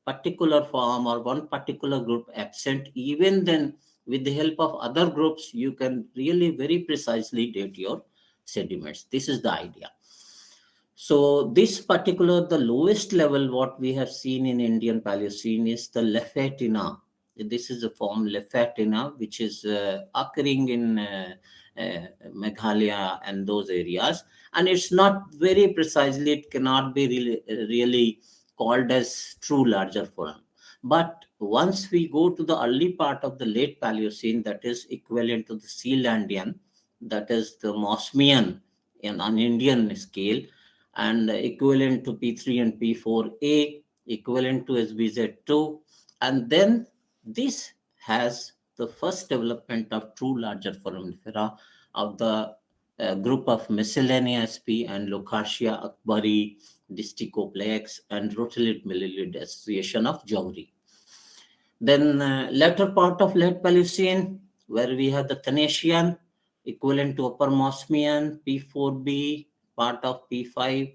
particular form or one particular group absent, even then with the help of other groups, you can really very precisely date your sediments. This is the idea. So this particular, the lowest level, what we have seen in Indian Paleocene is the Lephatina. This is the form Lephatina, which is occurring in Meghalaya and those areas. And it's not very precisely, it cannot be really called as true larger forum. But once we go to the early part of the late Paleocene, that is equivalent to the Sealandian, that is the Mosmian in an Indian scale, and equivalent to P3 and P4A, equivalent to SBZ2. And then this has the first development of true larger foraminifera of the group of Miscellanea sp and Lochartia akbari, Disticoplex, and Rotulid millilid association of Gour. Then latter part of late Paleocene, where we have the Thanasian, equivalent to Upper Mosmian, P4B, part of P5,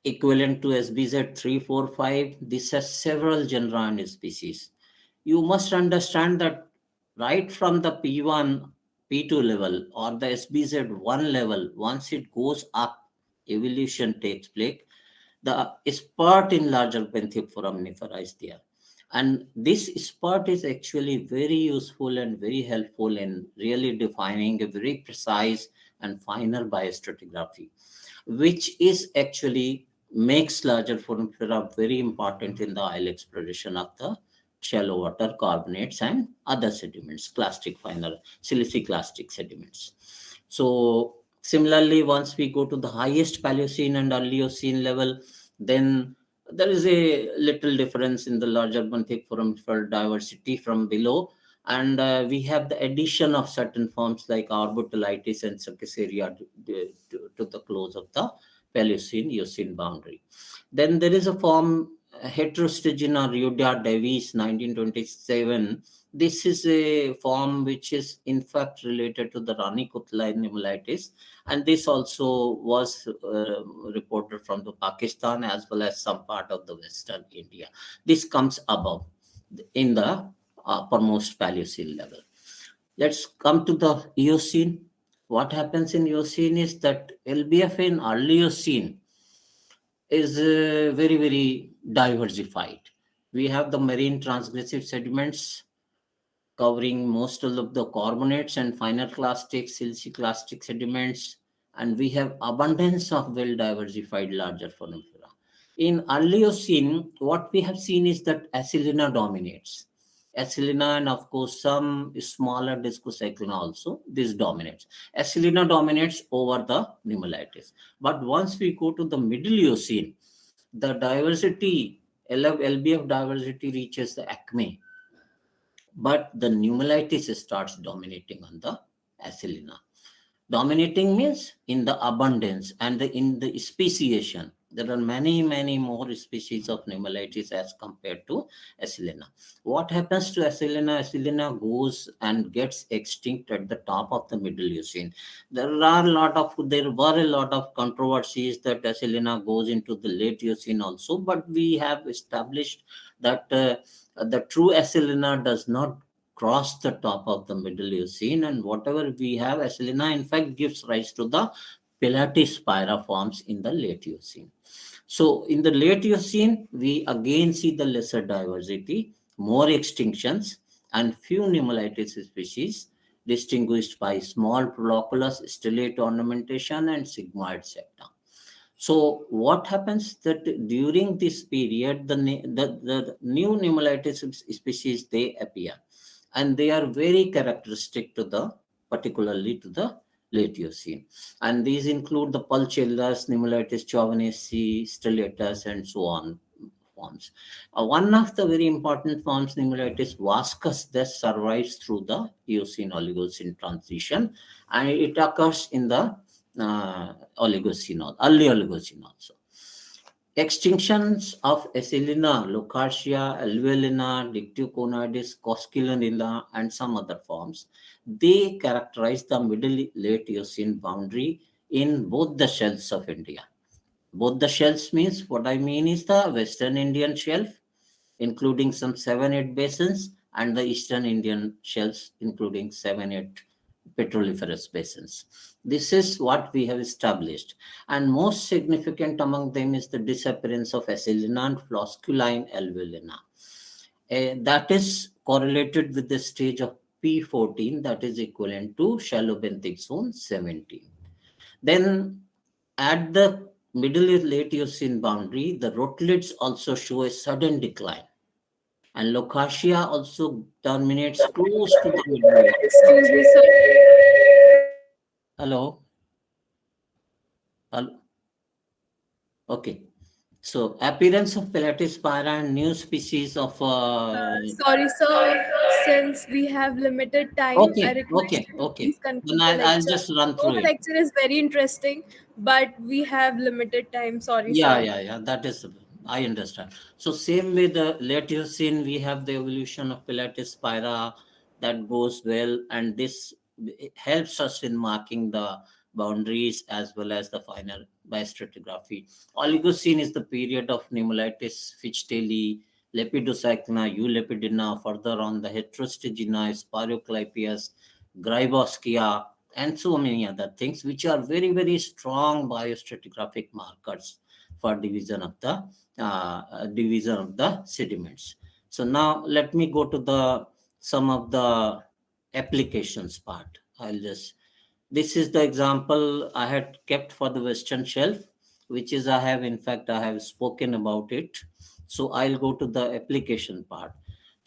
equivalent to SBZ 345. This has several genera and species. You must understand that right from the P1, P2 level or the SBZ1 level, once it goes up, evolution takes place. The spurt in larger benthic foraminifera is there. And this spurt is actually very useful and very helpful in really defining a very precise and finer biostratigraphy, which is actually makes larger foraminifera very important in the oil exploration of the shallow water carbonates and other sediments, clastic finer, siliciclastic sediments. So similarly, once we go to the highest Paleocene and Earliocene level, then there is a little difference in the large urban thick foramiferal diversity from below, and we have the addition of certain forms like Arbutulitis and Succeria to the close of the Paleocene-Eocene boundary. Then there is a form Heterostegena Riodia Davis 1927. This is a form which is in fact related to the Rani Kutla pneumonitis, and this also was reported from the Pakistan as well as some part of the Western India. This comes above in the uppermost Paleocene level. Let's come to the Eocene. What happens in Eocene is that LBF in early Eocene is very, very diversified. We have the marine transgressive sediments covering most of the carbonates and finer clastic, siliciclastic sediments, and we have abundance of well diversified larger foramina. In Earliocene, what we have seen is that Acyllina dominates. Acyllina and of course some smaller Discocyclina also, this dominates. Acyllina dominates over the pneumonitis. But once we go to the Middle Eocene, the diversity, LBF diversity reaches the acme, but the pneumonitis starts dominating on the Acyllina. Dominating means in the abundance and in the speciation. There are many, many more species of pneumonitis as compared to Acyllina. What happens to Acyllina? Acyllina goes and gets extinct at the top of the Middle Eocene. There were a lot of controversies that Acyllina goes into the late Eocene also, but we have established that the true Acyllina does not cross the top of the Middle Eocene, and whatever we have, Acyllina in fact gives rise to the Pilates spira forms in the late Eocene. So in the late Eocene, we again see the lesser diversity, more extinctions, and few pneumonitis species distinguished by small proloculus, stellate ornamentation, and sigmoid septa. So what happens that during this period, the new pneumonitis species, they appear, and they are very characteristic to the, particularly to the late Eocene. And these include the Pulchellus, Pneumonitis chauvinesi, Stellatus, and so on forms. One of the very important forms, Pneumonitis vascus, that survives through the Eocene-Oligocene transition, and it occurs in the Oligocene, early Oligocene also. Extinctions of Acyllina, Leucarcia, Alveolina, Dictyoconidis, Cosculina, and some other forms, they characterize the middle late Eocene boundary in both the shelves of India. Both the shelves means, what I mean is the Western Indian shelf, including some 7-8 basins, and the Eastern Indian shelves, including 7-8 petroliferous basins. This is what we have established. And most significant among them is the disappearance of Acyllina and Flosculine alveolina. That is correlated with the stage of P14, that is equivalent to shallow benthic zone 17. Then at the middle late Eocene boundary, the rotolids also show a sudden decline. And Leucarcia also terminates close to the middle. Excuse me, sir. Hello? Hello? Okay. So appearance of Pilates spira and new species of Sorry, sir. Since we have limited time, I request you to okay. please Then conclude the I'll lecture. just run Though through the it. lecture is very interesting, but we have limited time. Sorry, sir. Yeah. That is, I understand. So same with the late Eocene, we have the evolution of Pilates spira that goes well, and this helps us in marking the boundaries as well as the final biostratigraphy. Oligocene is the period of pneumonitis, Fichteli, Lepidocyclina, Eulepidina, further on the Heterostegena, Sparoclypeus, Gryboschia, and so many other things, which are very, very strong biostratigraphic markers for division of the sediments. So now let me go to the some of the applications part. This is the example I had kept for the Western Shelf, which is I have spoken about it. So I'll go to the application part.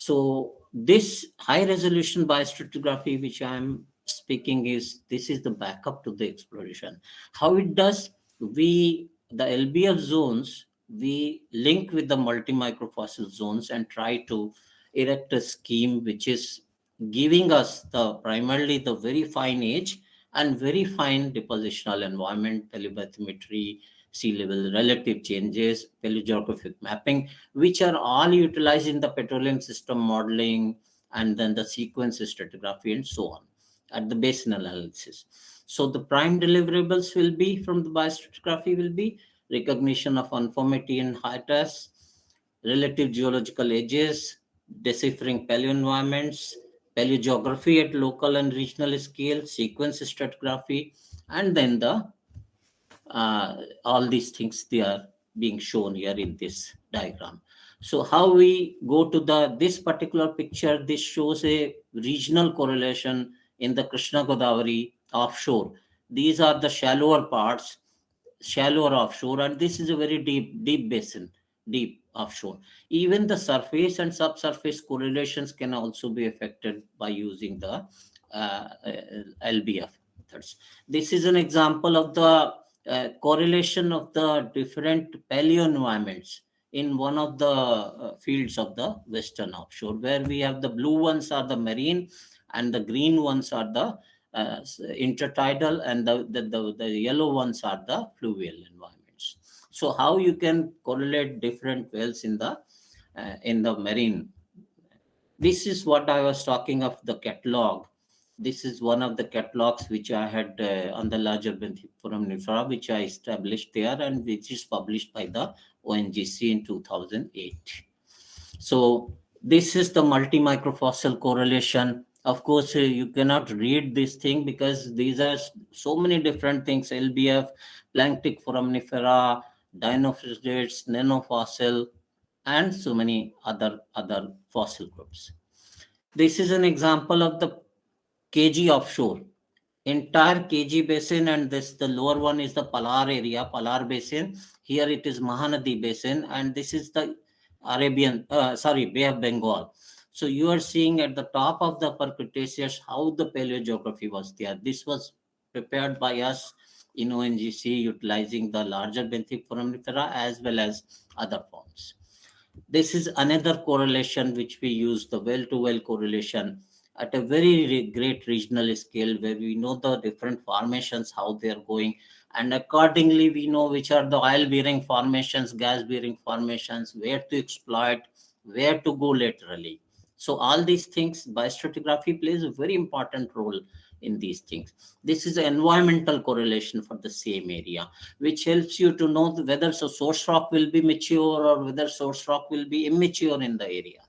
So this high resolution biostratigraphy, which I'm speaking, is this is the backup to the exploration. How it does, we the LBF zones we link with the multi microfossil zones and try to erect a scheme which is giving us the primarily the very fine age and very fine depositional environment, paleobathymetry, sea level relative changes, paleogeographic mapping, which are all utilized in the petroleum system modeling and then the sequence stratigraphy and so on at the basin analysis. So the prime deliverables will be from the biostratigraphy will be recognition of uniformity in habitats, relative geological ages, deciphering paleoenvironments, paleogeography at local and regional scale, sequence stratigraphy, and then the all these things they are being shown here in this diagram. So how we go to the this particular picture, this shows a regional correlation in the Krishna Godavari offshore. These are the shallower parts, shallower offshore, and this is a very deep basin, deep offshore. Even the surface and subsurface correlations can also be affected by using the LBF methods. This is an example of the correlation of the different paleo environments in one of the fields of the western offshore, where we have the blue ones are the marine and the green ones are the intertidal, and the yellow ones are the fluvial environments. So how you can correlate different wells in the marine. This is what I was talking of the catalog. This is one of the catalogs which I had on the larger forum Nifra, which I established there and which is published by the ONGC in 2008. So this is the multi-microfossil correlation. Of course, you cannot read this thing because these are so many different things: LBF, planktic foraminifera, dinoflagellates, nanofossil, and so many other fossil groups. This is an example of the KG offshore, entire KG basin, and this the lower one is the Palar area, Palar basin. Here it is Mahanadi basin, and this is the Bay of Bengal. So you are seeing at the top of the Upper Cretaceous how the paleogeography was there. This was prepared by us in ONGC utilizing the larger benthic foraminifera as well as other forms. This is another correlation which we use, the well to well correlation at a very great regional scale, where we know the different formations, how they are going, and accordingly we know which are the oil bearing formations, gas bearing formations, where to exploit, where to go laterally. So all these things, biostratigraphy plays a very important role in these things. This is an environmental correlation for the same area, which helps you to know whether source rock will be mature or whether source rock will be immature in the area.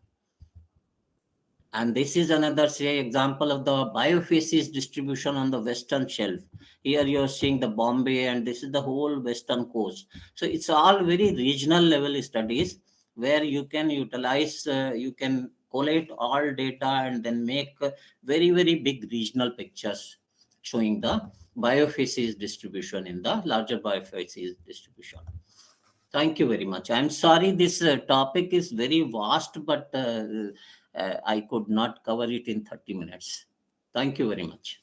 And this is another example of the biophases distribution on the western shelf. Here you're seeing the Bombay, and this is the whole western coast. So it's all very regional level studies where you can utilize, you can collate all data and then make very, very big regional pictures showing the biophases distribution in the larger biophases distribution. Thank you very much. I'm sorry this topic is very vast, but I could not cover it in 30 minutes. Thank you very much.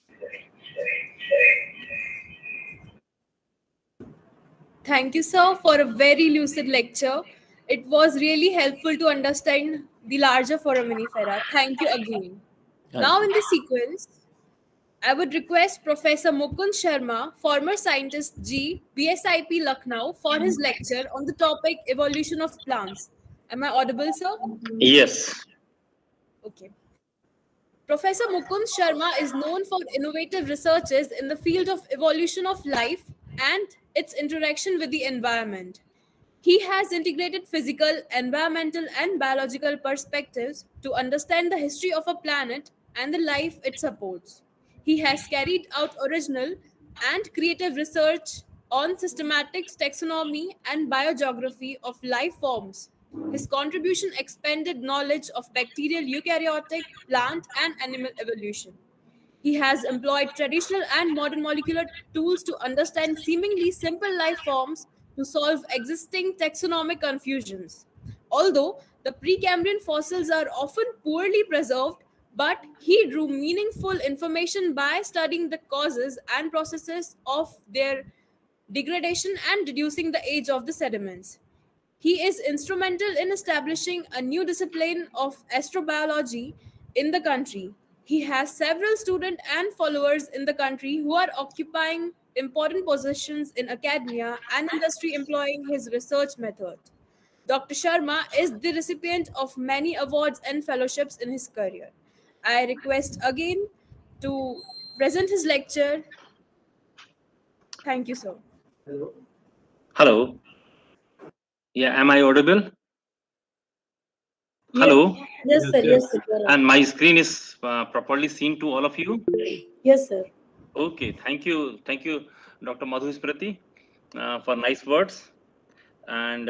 Thank you, sir, for a very lucid lecture. It was really helpful to understand the larger foraminifera. Thank you again. Thank Now, you. in the sequence, I would request Professor Mukund Sharma, former scientist G, BSIP Lucknow, for his lecture on the topic evolution of plants. Am I audible, sir? Yes. Okay. Professor Mukund Sharma is known for innovative researches in the field of evolution of life and its interaction with the environment. He has integrated physical, environmental, and biological perspectives to understand the history of a planet and the life it supports. He has carried out original and creative research on systematics, taxonomy, and biogeography of life forms. His contribution expanded knowledge of bacterial, eukaryotic, plant, and animal evolution. He has employed traditional and modern molecular tools to understand seemingly simple life forms to solve existing taxonomic confusions. Although the Precambrian fossils are often poorly preserved, but he drew meaningful information by studying the causes and processes of their degradation and reducing the age of the sediments. He is instrumental in establishing a new discipline of astrobiology in the country. He has several students and followers in the country who are occupying important positions in academia and industry employing his research method. Dr. Sharma is the recipient of many awards and fellowships in his career. I request again to present his lecture. Thank you, sir. Hello. Yeah, am I audible? Yes, Hello. yes, Yes, sir. Yes, yes. sir. You are And right. my screen is properly seen to all of you. Yes, sir. Okay. Thank you, Dr. Madhusprati, for nice words. And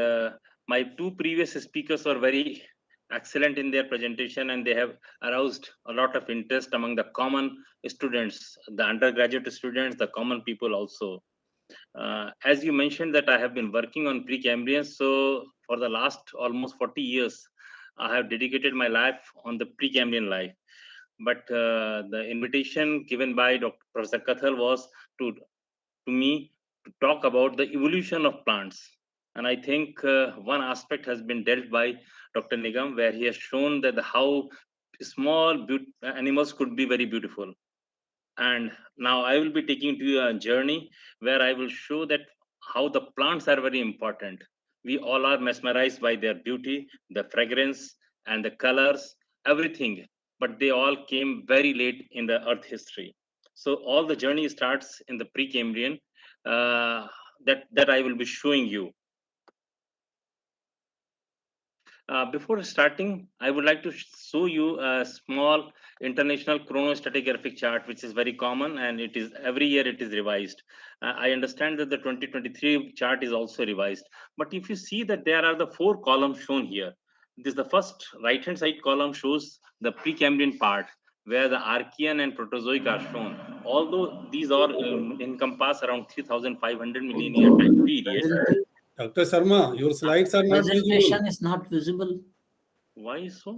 my two previous speakers were very excellent in their presentation, and they have aroused a lot of interest among the common students, the undergraduate students, the common people also. As you mentioned that I have been working on Precambrian, so for the last almost 40 years, I have dedicated my life on the Precambrian life. But the invitation given by Dr. Professor Kathal was to me to talk about the evolution of plants. And I think one aspect has been dealt by Dr. Nigam, where he has shown that how small animals could be very beautiful. And now I will be taking to you a journey where I will show that how the plants are very important. We all are mesmerized by their beauty, the fragrance, and the colors, everything. But they all came very late in the Earth history. So all the journey starts in the Precambrian that I will be showing you. Before starting, I would like to show you a small international chronostratigraphic chart, which is very common and it is every year it is revised. I understand that the 2023 chart is also revised, but if you see that there are the four columns shown here. This the first right hand side column shows the Precambrian part where the Archean and Proterozoic are shown. Although these are encompass around 3,500 million year time period. Dr. Sharma, your slides are not visible. Presentation is not visible. Why so?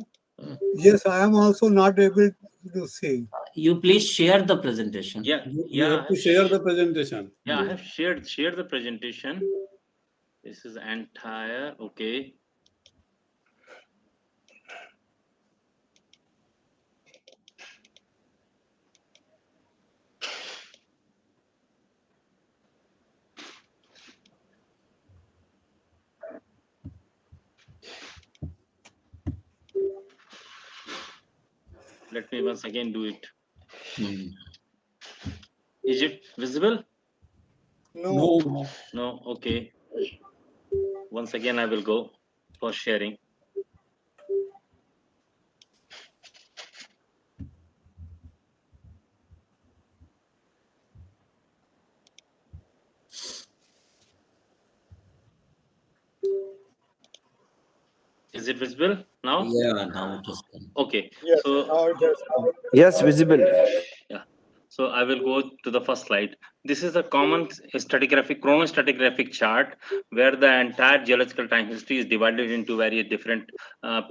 Yes, I am also not able to see. You please share the presentation. Yeah, You yeah, have to share the presentation. yeah. I have shared the presentation. This is entire. Okay. Let me once again do it. Hmm. Is it visible? No. No. No. Okay. Once again, I will go for sharing. Is it visible now? Yeah, now it is done. Okay. Yes, So now it has come. Yes, visible. yeah. So I will go to the first slide. This is a common stratigraphic, chronostratigraphic chart where the entire geological time history is divided into various different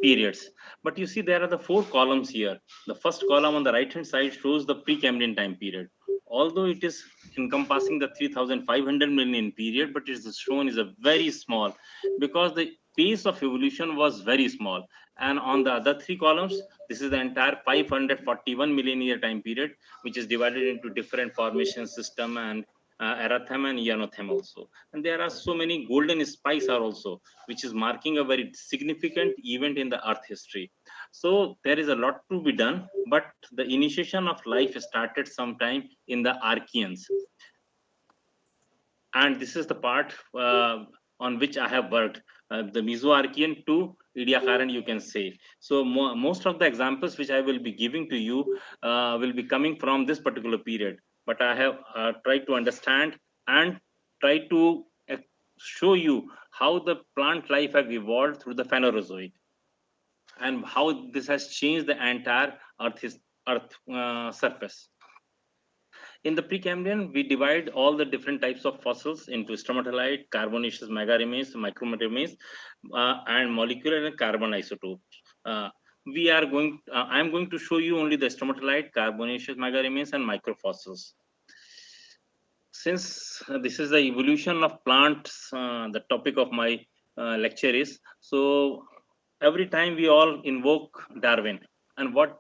periods. But you see there are the four columns here. The first column on the right hand side shows the Precambrian time period. Although it is encompassing the 3,500 million period, but it is shown is a very small because the pace of evolution was very small. And on the other three columns, this is the entire 541 million year time period, which is divided into different formation system and erathem and eonothem also. And there are so many golden spice are also, which is marking a very significant event in the earth history. So there is a lot to be done, but the initiation of life started sometime in the Archeans. And this is the part on which I have worked, the Mesoarchean to Ediacaran, you can say. So most of the examples which I will be giving to you will be coming from this particular period. But I have tried to understand and try to show you how the plant life have evolved through the Phanerozoic and how this has changed the entire earth surface. In the Precambrian, we divide all the different types of fossils into stromatolite, carbonaceous mega remains, micro remains, and molecular and carbon isotopes. I am going to show you only the stromatolite, carbonaceous mega remains, and microfossils. Since this is the evolution of plants, the topic of my lecture is, so every time we all invoke Darwin, and what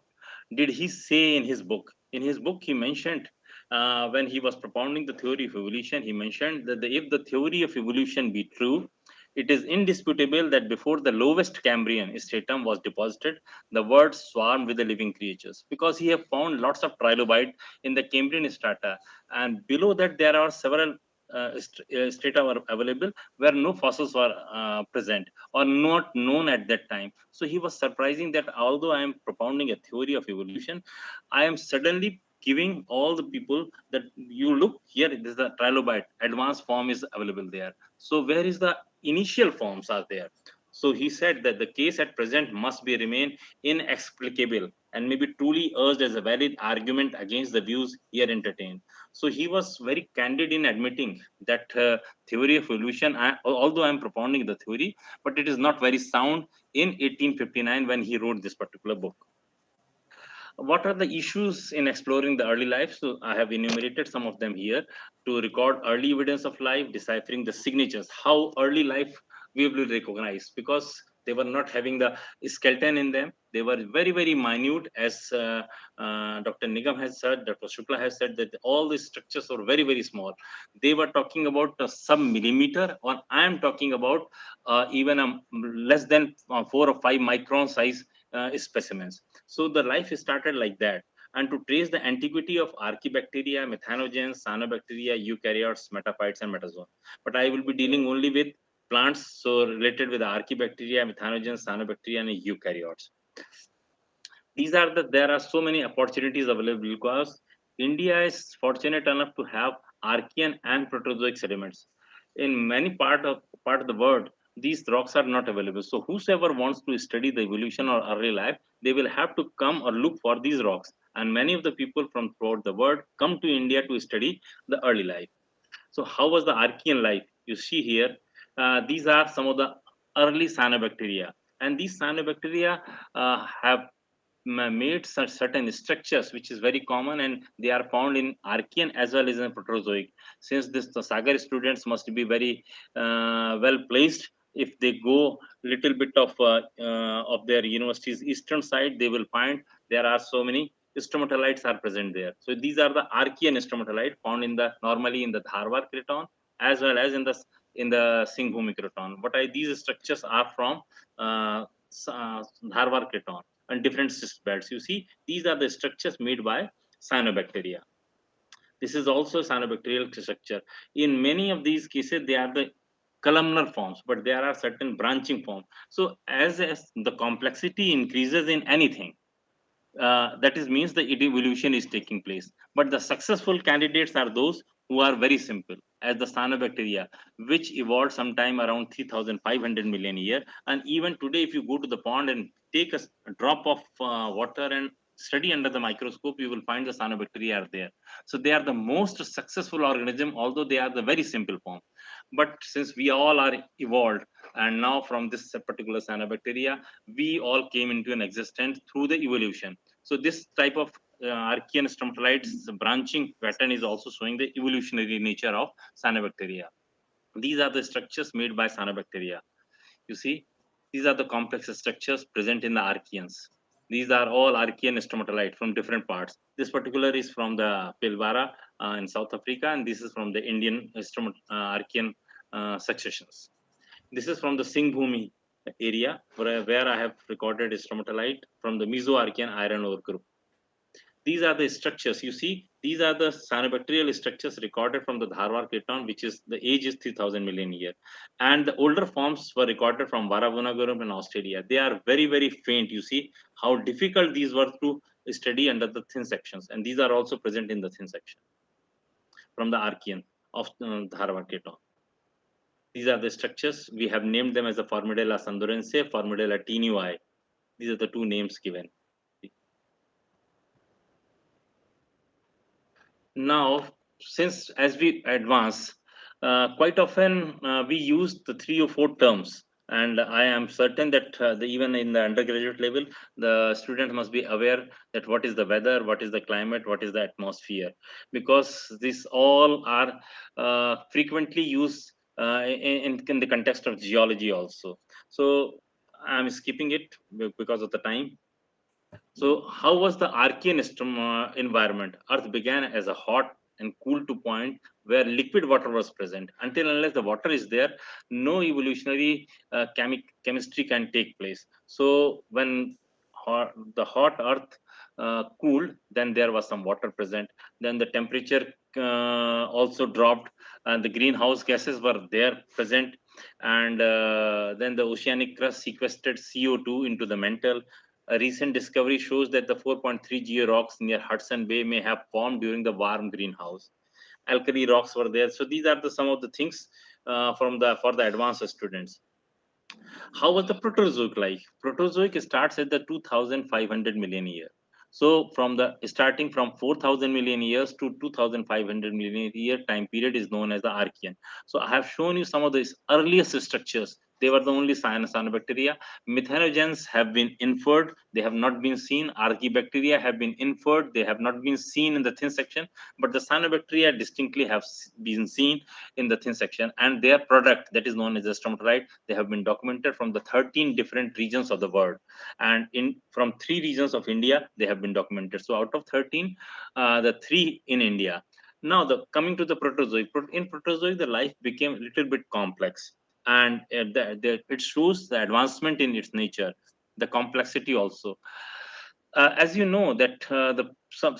did he say in his book? In his book, he mentioned, when he was propounding the theory of evolution, he mentioned that if the theory of evolution be true, it is indisputable that before the lowest Cambrian stratum was deposited, the world swarmed with the living creatures, because he have found lots of trilobite in the Cambrian strata, and below that there are several strata were available where no fossils were present or not known at that time. So he was surprising that although I am propounding a theory of evolution, I am suddenly giving all the people that you look here, this is the trilobite advanced form is available there. So where is the initial forms are there? So he said that the case at present must be remain inexplicable and may be truly urged as a valid argument against the views here entertained. So he was very candid in admitting that theory of evolution, although I am propounding the theory, but it is not very sound in 1859 when he wrote this particular book. What are the issues in exploring the early life? So I have enumerated some of them here. To record early evidence of life, deciphering the signatures, how early life we will recognize, because they were not having the skeleton in them. They were very, very minute, as Dr. Nigam has said, Dr. Shukla has said, that all these structures are very, very small. They were talking about some millimeter, or I am talking about even less than 4 or 5 micron size specimens. So the life started like that. And to trace the antiquity of archaebacteria, methanogens, cyanobacteria, eukaryotes, metaphytes, and metazoa. But I will be dealing only with plants, so related with archaebacteria, methanogens, cyanobacteria, and eukaryotes. These are there are so many opportunities available because India is fortunate enough to have Archean and Proterozoic sediments. In many part of the world, these rocks are not available. So whosoever wants to study the evolution or early life, they will have to come or look for these rocks. And many of the people from throughout the world come to India to study the early life. So how was the Archean life? You see here, these are some of the early cyanobacteria. And these cyanobacteria have made such certain structures which is very common, and they are found in Archean as well as in Proterozoic. Since this the Sagar students must be very well placed, if they go little bit of their university's eastern side, they will find there are so many stromatolites are present there. So these are the Archean stromatolite found in the normally in the Dharwar craton as well as in the Singhbhumi craton. What are these structures are from Dharwar craton and different cyst belts. You see, these are the structures made by cyanobacteria. This is also cyanobacterial structure. In many of these cases, they are the columnar forms, but there are certain branching forms. So as the complexity increases in anything, that is means the evolution is taking place. But the successful candidates are those who are very simple, as the cyanobacteria, which evolved sometime around 3,500 million year. And even today, if you go to the pond and take a drop of water and study under the microscope, you will find the cyanobacteria are there. So they are the most successful organism, although they are the very simple form. But since we all are evolved, and now from this particular cyanobacteria, we all came into an existence through the evolution. So this type of Archean stromatolites branching pattern is also showing the evolutionary nature of cyanobacteria. These are the structures made by cyanobacteria. You see, these are the complex structures present in the Archeans. These are all Archean stromatolite from different parts. This particular is from the Pilbara in South Africa, and this is from the Indian Archean successions. This is from the Singhbhumi area where I have recorded stromatolite from the Mesoarchean iron ore group. These are the structures. You see, these are the cyanobacterial structures recorded from the Dharwar Craton, which is the age is 3,000 million year. And the older forms were recorded from Varavunagarum in Australia. They are very, very faint. You see how difficult these were to study under the thin sections. And these are also present in the thin section from the Archean of Dharwar Craton. These are the structures. We have named them as the Formidella sandorense, Formidella tenui. These are the two names given. Now, since as we advance, quite often we use the 3 or 4 terms, and I am certain that even in the undergraduate level, the student must be aware that what is the weather, what is the climate, what is the atmosphere, because these all are frequently used in the context of geology also. So I'm skipping it because of the time. So, how was the Archean environment? Earth began as a hot and cool to point where liquid water was present. Until unless the water is there, no evolutionary chemistry can take place. So, when the hot Earth cooled, then there was some water present. Then the temperature also dropped, and the greenhouse gases were there present. And then the oceanic crust sequestered CO2 into the mantle. A recent discovery shows that the 4.3 geo rocks near Hudson Bay may have formed during the warm greenhouse. Alkali rocks were there. So these are some of the things from the for the advanced students. How was the Proterozoic life? Proterozoic starts at the 2,500 million year. So from the starting from 4,000 million years to 2,500 million year time period is known as the Archean. So I have shown you some of these earliest structures. They were the only cyanobacteria. Methanogens have been inferred. They have not been seen. Archaebacteria have been inferred. They have not been seen in the thin section. But the cyanobacteria distinctly have been seen in the thin section, and their product that is known as the stromatolite, they have been documented from the 13 different regions of the world, and in from 3 regions of India they have been documented. So out of 13, the 3 in India. Now the coming to the Proterozoic. In Proterozoic the life became a little bit complex, and it shows the advancement in its nature, the complexity also. As you know that the some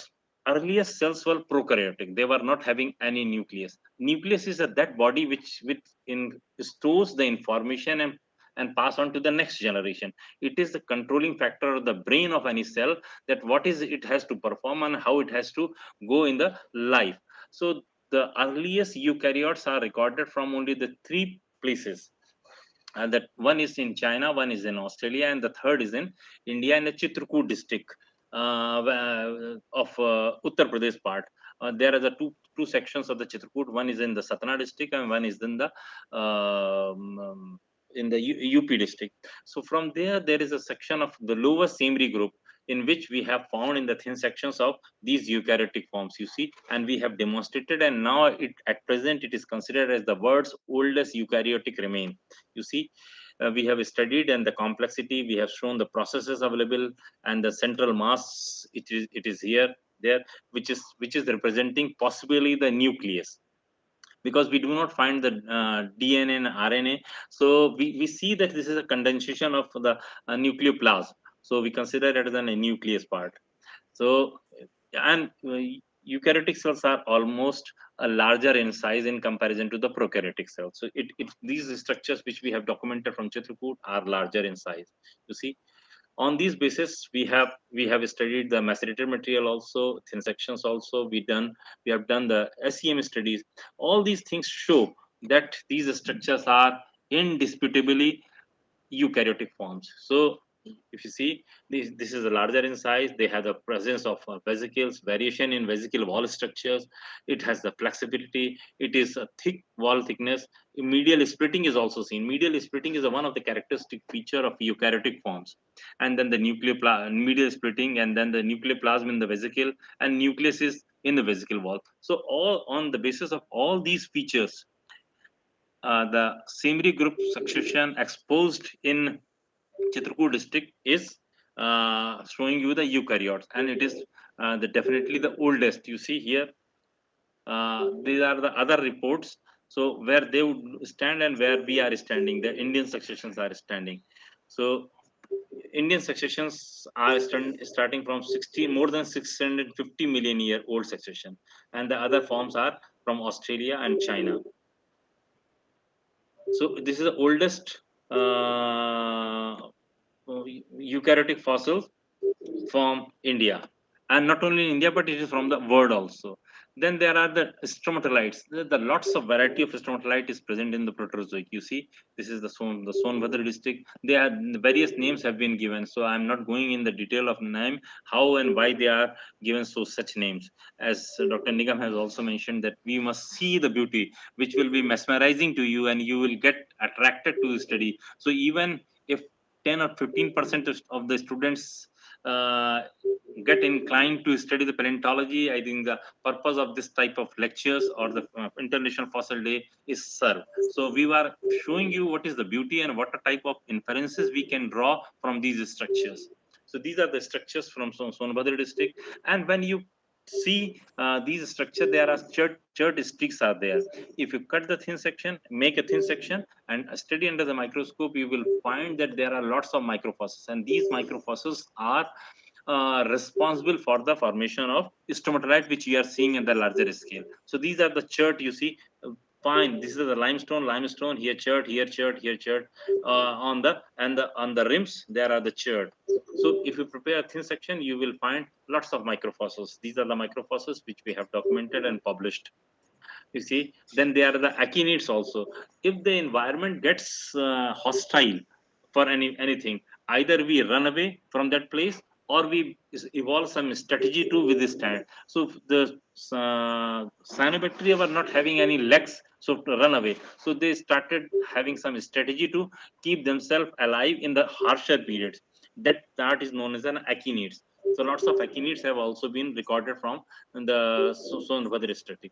earliest cells were prokaryotic. They were not having any nucleus. Nucleus is that body which in stores the information and pass on to the next generation. It is the controlling factor of the brain of any cell, that what is it has to perform and how it has to go in the life. So the earliest eukaryotes are recorded from only the 3 places, and that one is in China, one is in Australia, and the third is in India in the Chitrakoot district of Uttar Pradesh part. There are the two sections of the Chitrakoot. One is in the Satna district, and one is in the UP district. So from there is a section of the lower Semri group in which we have found in the thin sections of these eukaryotic forms. You see, and we have demonstrated, and now it at present it is considered as the world's oldest eukaryotic remain. You see, we have studied and the complexity, we have shown the processes available, and the central mass, it is here there, which is representing possibly the nucleus, because we do not find the DNA and RNA. So we see that this is a condensation of the nucleoplasm. So we consider it as a nucleus part. So, and eukaryotic cells are almost larger in size in comparison to the prokaryotic cells. So these structures which we have documented from Chitrakoot are larger in size. You see, on these basis we have studied the macerated material also, thin sections also. We have done the SEM studies. All these things show that these structures are indisputably eukaryotic forms. So if you see, this is a larger in size. They have the presence of vesicles, variation in vesicle wall structures. It has the flexibility. It is a thick wall thickness. Medial splitting is also seen. Medial splitting is one of the characteristic feature of eukaryotic forms. And then the medial splitting, and then the nucleoplasm in the vesicle, and nucleus is in the vesicle wall. So all on the basis of all these features, the Simri group succession exposed in Chitrakoot district is showing you the eukaryotes, and it is definitely the oldest. You see here, these are the other reports. So where they would stand and where we are standing, the Indian successions are standing. So Indian successions are starting from 16 more than 650 million year old succession, and the other forms are from Australia and China. So this is the oldest eukaryotic fossil from India, and not only in India, but it is from the world also. Then there are the stromatolites. The lots of variety of stromatolite is present in the Proterozoic. You see, this is the Sonbhadra district. They are various names have been given. So I'm not going in the detail of name, how and why they are given so such names. As Dr. Nigam has also mentioned, that we must see the beauty, which will be mesmerizing to you, and you will get attracted to study. So even if 10 or 15% of the students uh, get inclined to study the paleontology, I think the purpose of this type of lectures or the International Fossil Day is served. So we were showing you what is the beauty and what type of inferences we can draw from these structures. So these are the structures from Sonbhadra district. And when you see these structure, there are chert sticks are there. If you cut the thin section, make a thin section and study under the microscope, you will find that there are lots of microfossils, and these microfossils are responsible for the formation of stromatolite, which we are seeing at the larger scale. So these are the chert you see. Fine, this is the limestone here, chert here, chert here, chert on the rims there are the chert. So if you prepare a thin section, you will find lots of microfossils. These are the microfossils which we have documented and published. You see, then there are the achinids also. If the environment gets hostile for anything, either we run away from that place or we evolve some strategy to withstand. So the cyanobacteria were not having any legs, so to run away, so they started having some strategy to keep themselves alive in the harsher periods. That is known as an achinids. So lots of achinids have also been recorded from the Sonbhadra static.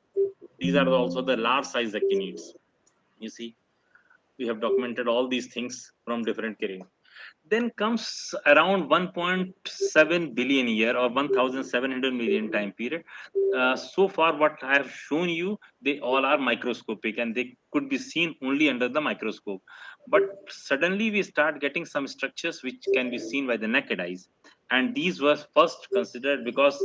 These are also the large size achinids. You see, we have documented all these things from different career. Then comes around 1.7 billion year or 1700 million time period. So far what I have shown you, they all are microscopic and they could be seen only under the microscope. But suddenly we start getting some structures which can be seen by the naked eyes, and these were first considered because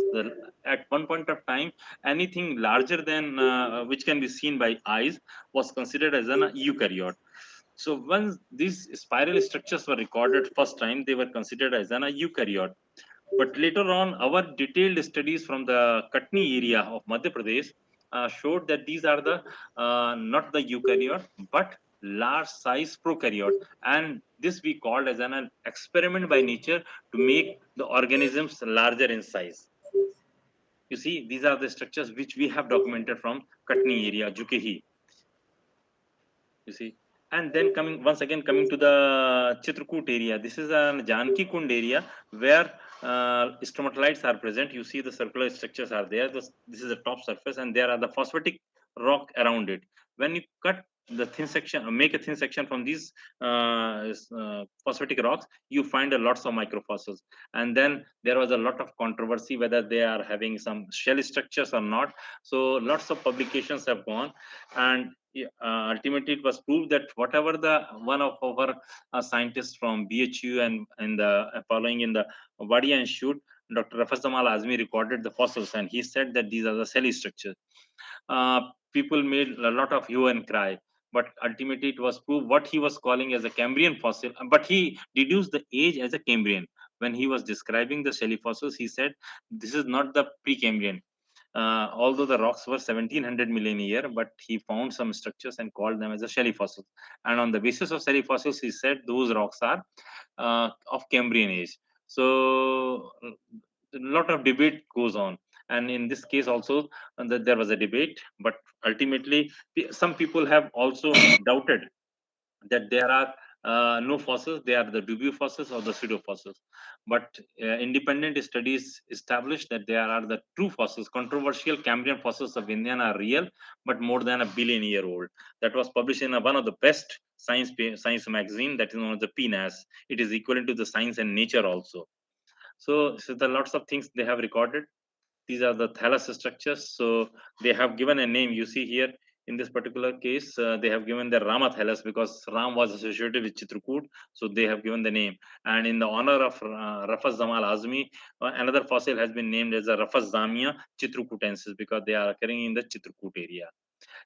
at one point of time, anything larger than which can be seen by eyes was considered as an eukaryote. So once these spiral structures were recorded first time, they were considered as an eukaryote. But later on, our detailed studies from the Katni area of Madhya Pradesh showed that these are the not the eukaryote but large size prokaryote, and this we called as an experiment by nature to make the organisms larger in size. You see, these are the structures which we have documented from Katni area, Jukehi. You see, and then coming to the Chitrakoot area. This is a Janki Kund area where stromatolites are present. You see the circular structures are there. This is the top surface and there are the phosphatic rock around it. When you cut the thin section, make a thin section from these phosphatic rocks, you find a lots of microfossils. And then there was a lot of controversy whether they are having some shell structures or not. So lots of publications have gone, and ultimately it was proved that whatever the one of our scientists from BHU and the following in the Wadia Institute, Dr. Rafaz Jamal Azmi recorded the fossils, and he said that these are the cell structures. Uh, People made a lot of hue and cry, but ultimately it was proved what he was calling as a Cambrian fossil, but he deduced the age as a Cambrian. When he was describing the shelly fossils, he said this is not the Precambrian. Although the rocks were 1700 million a year, but he found some structures and called them as a shelly fossils. And on the basis of shelly fossils, he said those rocks are of Cambrian age. So a lot of debate goes on. And in this case also, there was a debate, but ultimately, some people have also doubted that there are no fossils, they are the dubio fossils or the pseudo fossils. But independent studies established that there are the true fossils. Controversial Cambrian fossils of Indian are real, but more than a billion year old. That was published in one of the best science magazine, that is known as the PNAS. It is equivalent to the Science and Nature also. So there are lots of things they have recorded. These are the thallus structures. So they have given a name. You see here in this particular case, they have given the Rama thallus because Ram was associated with Chitrakoot. So they have given the name. And in the honor of Rafaz Zamal Azmi, another fossil has been named as the Rafaz Zamia Chitrakutensis because they are occurring in the Chitrakoot area.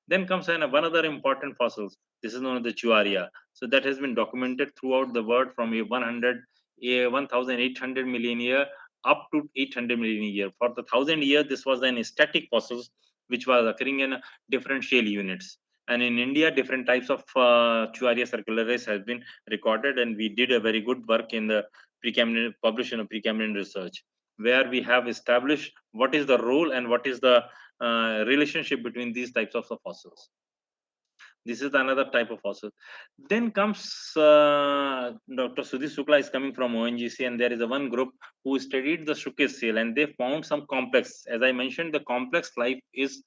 Then comes one other important fossils. This is known as the Chuaria. So that has been documented throughout the world from a 1800 million year up to 800 million year. For the 1000 year, this was an static fossils. which was occurring in different shale units. And in India, different types of Chuaria circularis has been recorded, and we did a very good work in the Precambrian publication of Precambrian research, where we have established what is the role and what is the relationship between these types of fossils. This is another type of fossil. Then comes Dr. Sudhir Shukla is coming from ONGC, and there is a one group who studied the Shukes seal, and they found some complex. As I mentioned, the complex life is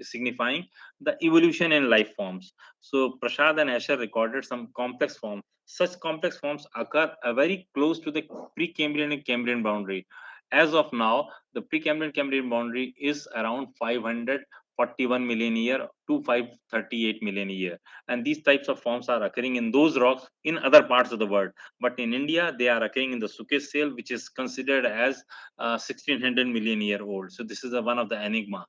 signifying the evolution in life forms. So Prashad and Asher recorded some complex forms. Such complex forms occur very close to the Precambrian and Cambrian boundary. As of now, the Precambrian Cambrian boundary is around 541 million year to 538 million year, and these types of forms are occurring in those rocks in other parts of the world, but in India they are occurring in the Suez shale, which is considered as 1600 million year old. So this is one of the enigma.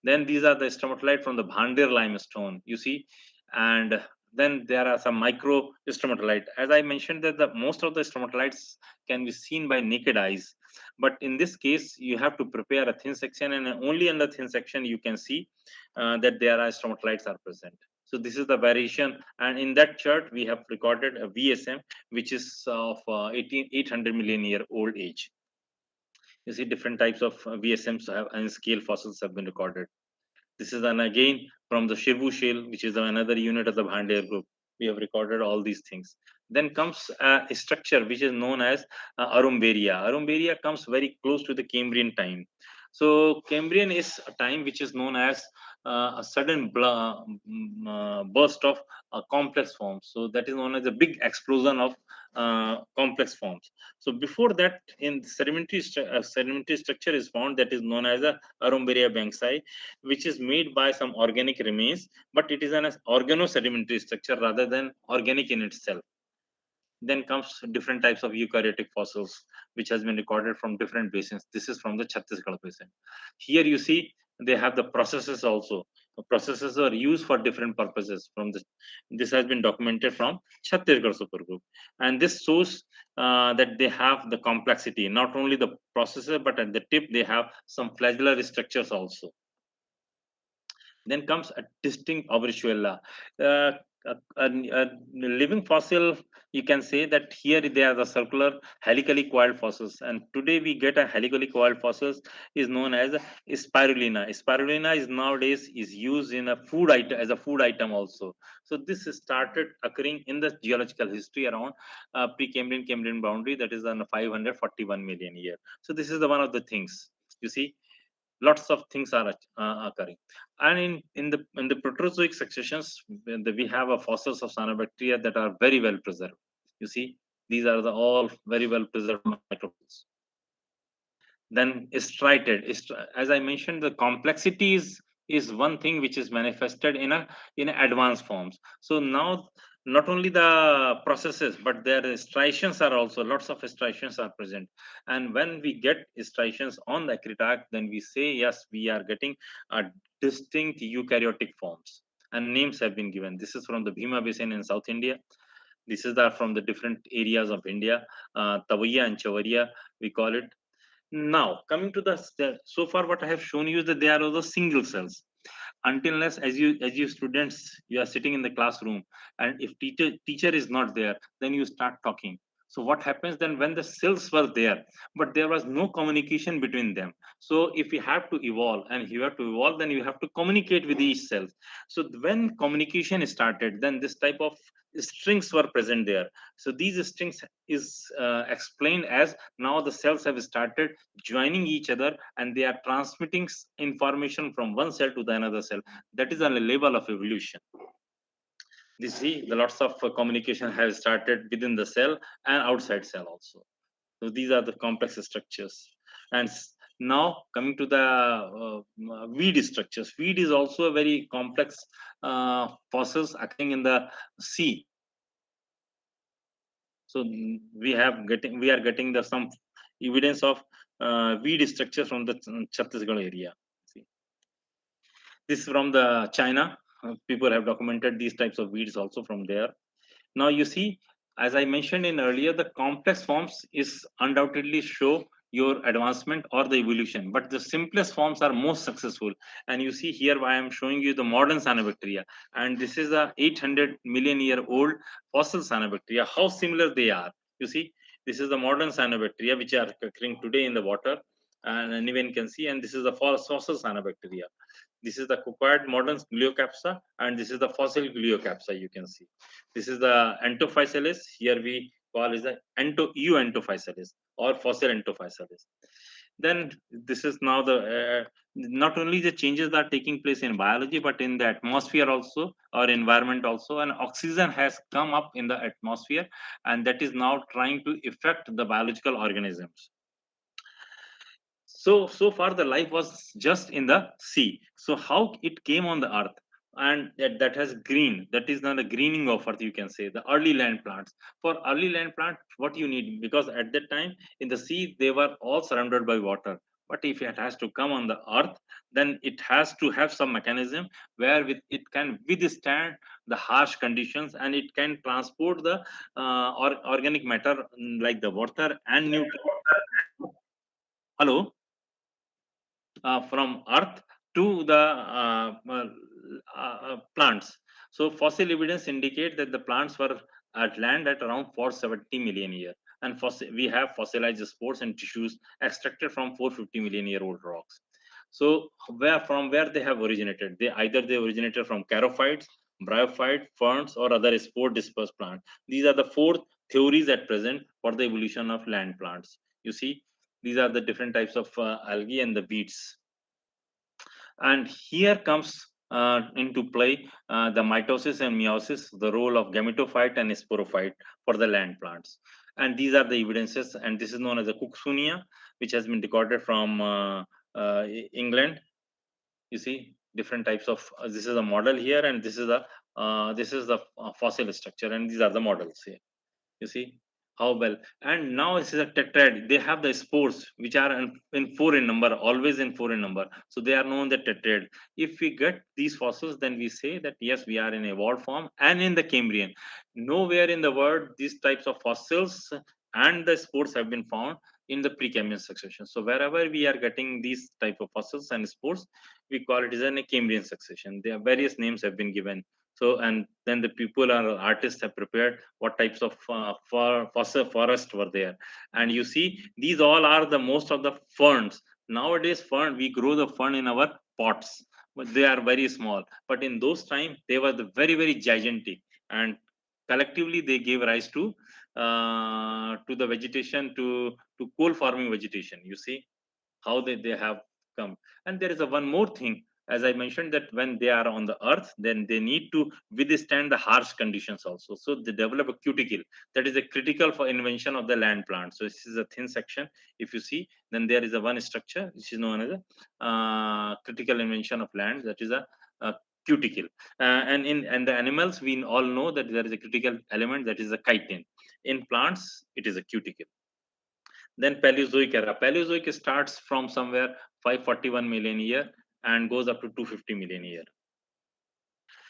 Then these are the stromatolite from the Bhandir limestone, you see, and then there are some micro stromatolite. As I mentioned, that the most of the stromatolites can be seen by naked eyes, but in this case you have to prepare a thin section, and only in the thin section you can see that there are stromatolites are present. So this is the variation, and in that chart we have recorded a VSM, which is of 800 million year old age. You see different types of VSMs have, and scale fossils have been recorded. This is an again from the Shirbu shale, which is another unit of the Bhandir group. We have recorded all these things. Then comes a structure which is known as Arumberia. Arumberia comes very close to the Cambrian time. So Cambrian is a time which is known as a sudden burst of complex forms. So that is known as a big explosion of complex forms. So before that, in sedimentary structure is found that is known as a Arumberia banksai, which is made by some organic remains, but it is an organo-sedimentary structure rather than organic in itself. Then comes different types of eukaryotic fossils, which has been recorded from different basins. This is from the Chhattisgarh basin. Here you see they have the processes also. The processes are used for different purposes. From this has been documented from Chhattisgarh supergroup, and this shows that they have the complexity, not only the processes, but at the tip they have some flagellar structures also. Then comes a distinct Auricuella. Uh, a living fossil, you can say that here they are the circular helically coiled fossils, and today we get a helically coiled fossils is known as spirulina. Spirulina is nowadays is used in a food item as a food item also. So this started occurring in the geological history around Precambrian Cambrian boundary, that is on 541 million year. So this is the one of the things you see lots of things are occurring. And in the proterozoic successions, we have a fossils of cyanobacteria that are very well preserved. You see, these are the all very well preserved microbes. Then striated, as I mentioned, the complexity is one thing which is manifested in advanced forms. So now not only the processes, but their striations are also, lots of striations are present. And when we get striations on the acritarch, then we say yes, we are getting a distinct eukaryotic forms, and names have been given. This is from the Bhima basin in South India. This is the from the different areas of India, Tavaiya and Chavaria we call it. Now, coming to so far what I have shown you is that they are all the single cells. Until unless as you students, you are sitting in the classroom, and if teacher is not there, then you start talking. So what happens then when the cells were there, but there was no communication between them? So if you have to evolve, and you have to evolve, then you have to communicate with each cell. So when communication started, then this type of strings were present there. So these strings is explained as now the cells have started joining each other, and they are transmitting information from one cell to the another cell. That is on a level of evolution. You see the lots of communication has started within the cell and outside cell also. So these are the complex structures. And now coming to the weed structures. Weed is also a very complex fossils occurring in the sea. So we are getting the some evidence of weed structure from the Chhattisgarh area. See, this is from the China. People have documented these types of weeds also from there. Now you see, as I mentioned in earlier, the complex forms is undoubtedly show your advancement or the evolution, but the simplest forms are most successful. And you see here I am showing you the modern cyanobacteria, and this is a 800 million year old fossil cyanobacteria. How similar they are, you see. This is the modern cyanobacteria which are occurring today in the water, and anyone can see. And this is the fossil cyanobacteria. This is the coccoid modern glucapsa, and this is the fossil glucapsa. You can see this is the Antophysalis. Here we call is the Antophysalis or fossil Antophysalis. Then this is now the not only the changes that are taking place in biology, but in the atmosphere also, or environment also, and oxygen has come up in the atmosphere, and that is now trying to affect the biological organisms. So far the life was just in the sea. So how it came on the earth, and that has green, that is not a greening of earth, you can say. The early land plants, for early land plant, what you need, because at that time in the sea they were all surrounded by water, but if it has to come on the earth, then it has to have some mechanism where with it can withstand the harsh conditions, and it can transport the organic matter, like the water and nutrients. Hello. From earth to the plants. So fossil evidence indicate that the plants were at land at around 470 million year, and we have fossilized spores and tissues extracted from 450 million year old rocks. So where they have originated, they originated from charophytes, bryophyte, ferns, or other spore dispersed plants. These are the four theories at present for the evolution of land plants. You see, these are the different types of algae and the beets. And here comes into play the mitosis and meiosis, the role of gametophyte and sporophyte for the land plants. And these are the evidences, and this is known as the Cooksonia, which has been recorded from England. You see different types of this is a model here, and this is the fossil structure, and these are the models here. You see how well. And now this is a tetrad. They have the spores which are in four in number, always in four in number. So they are known the tetrad. If we get these fossils, then we say that yes, we are in evolved form and in the Cambrian. Nowhere in the world these types of fossils and the spores have been found in the Precambrian succession. So wherever we are getting these type of fossils and spores, we call it as a Cambrian succession. There are various names have been given. So, and then the people or artists have prepared what types of fossil forest were there. And you see these all are the most of the ferns. Nowadays fern, we grow the fern in our pots, but they are very small. But in those time they were the very gigantic, and collectively they gave rise to the vegetation, to coal farming vegetation. You see how they have come. And there is a one more thing, as I mentioned, that when they are on the earth, then they need to withstand the harsh conditions also. So they develop a cuticle that is a critical for invention of the land plant. So this is a thin section. If you see, then there is a one structure which is known as a critical invention of land, that is a cuticle. And the animals, we all know that there is a critical element, that is a chitin. In plants it is a cuticle. Then Paleozoic era. Paleozoic starts from somewhere 541 million year and goes up to 250 million year.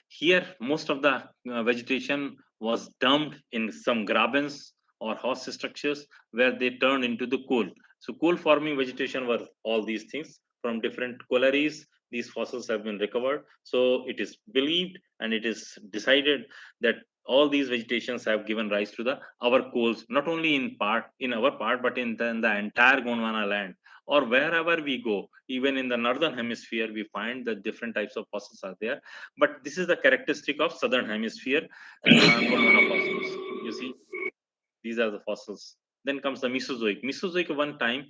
Here, most of the vegetation was dumped in some grabens or host structures where they turned into the coal. So coal forming vegetation were all these things from different collieries. These fossils have been recovered. So it is believed and it is decided that all these vegetations have given rise to the our coals, not only in our part, but in the entire Gondwana land, or wherever we go. Even in the northern hemisphere, we find that different types of fossils are there. But this is the characteristic of southern hemisphere Gondwana fossils. You see, these are the fossils. Then comes the Mesozoic. Mesozoic, one time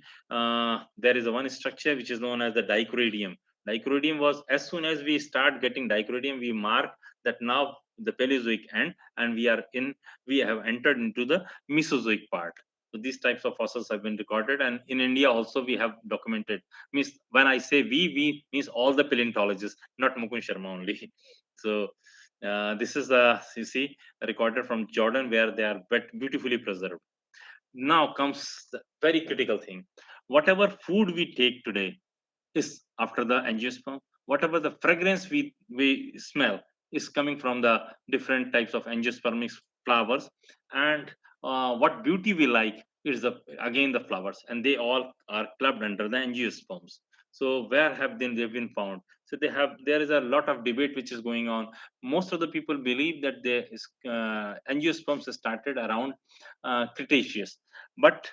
there is a one structure which is known as the dichroidium. Dichroidium was, as soon as we start getting dichroidium, we mark that now the Paleozoic end, and we have entered into the Mesozoic part. So these types of fossils have been recorded, and in India also we have documented. Means when I say we means all the paleontologists, not Mukund Sharma only. So this is you see recorded from Jordan, where they are beautifully preserved. Now comes the very critical thing. Whatever food we take today is after the angiosperm. Whatever the fragrance we smell is coming from the different types of angiospermic flowers. And what beauty we like It's the again the flowers, and they all are clubbed under the angiosperms. So where have they've been found? So there is a lot of debate which is going on. Most of the people believe that the angiosperms started around Cretaceous, but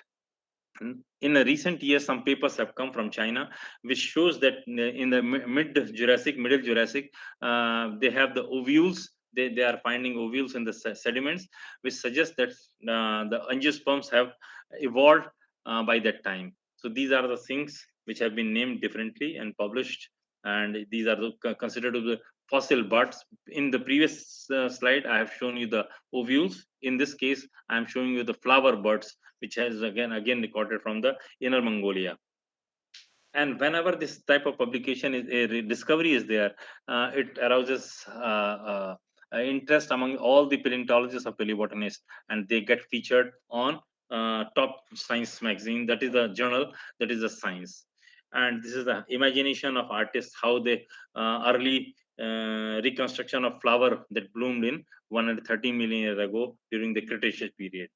in a recent years, some papers have come from China, which shows that in the Middle Jurassic, they have the ovules. They are finding ovules in the sediments, which suggests that the angiosperms have evolved by that time. So these are the things which have been named differently and published, and these are considered to the fossil buds. In the previous slide, I have shown you the ovules. In this case, I am showing you the flower buds, which has again recorded from the Inner Mongolia. And whenever this type of publication is a discovery is there, it arouses interest among all the paleontologists or paleobotanists, and they get featured on top science magazine, that is the journal, that is the Science. And this is the imagination of artists, how they early reconstruction of flower that bloomed in 130 million years ago during the Cretaceous period.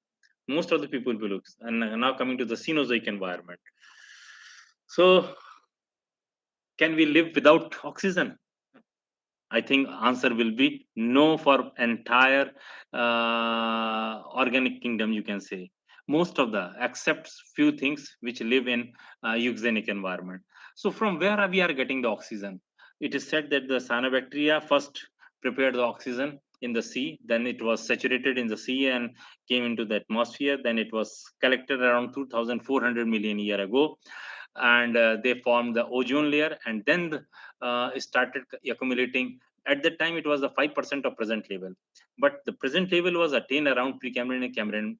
Most of the people will look. And now coming to the Cenozoic environment. So can we live without oxygen? I think answer will be no for entire organic kingdom. You can say most of the except few things which live in euxenic environment. So from where we are getting the oxygen? It is said that the cyanobacteria first prepared the oxygen in the sea, then it was saturated in the sea and came into the atmosphere. Then it was collected around 2,400 million year ago, and they formed the ozone layer, and then it started accumulating. At that time it was the 5% of present level, but the present level was attained around Precambrian and Cambrian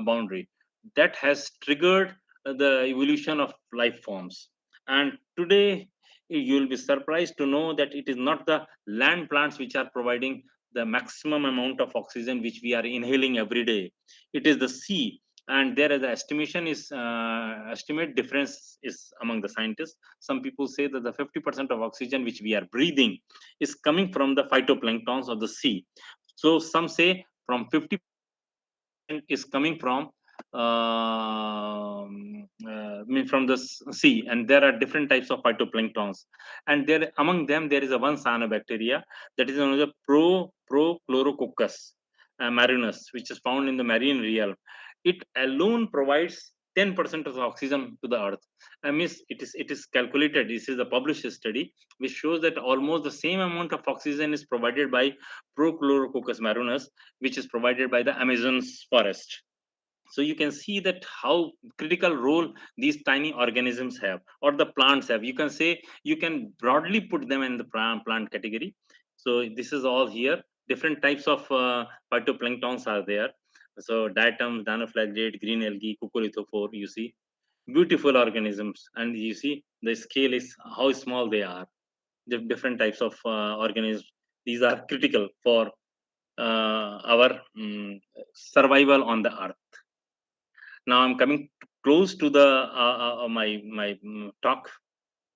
boundary. That has triggered the evolution of life forms. And today you will be surprised to know that it is not the land plants which are providing the maximum amount of oxygen which we are inhaling every day. It is the sea. And there is the estimation is estimate difference is among the scientists. Some people say that the 50% of oxygen which we are breathing is coming from the phytoplanktons of the sea. So some say from 50% is coming from from the sea, and there are different types of phytoplanktons, and there among them there is a one cyanobacteria, that is known as a prochlorococcus marinus, which is found in the marine realm. It alone provides 10% of the oxygen to the earth. I mean, it is calculated. This is a published study which shows that almost the same amount of oxygen is provided by prochlorococcus marinus, which is provided by the Amazon's forest. So you can see that how critical role these tiny organisms have, or the plants have. You can say, you can broadly put them in the plant category. So this is all here. Different types of phytoplanktons are there. So diatoms, dinoflagellate, green algae, coccolithophore, you see beautiful organisms, and you see the scale is how small they are. The different types of organisms, these are critical for our survival on the earth. Now I'm coming close to the my talk.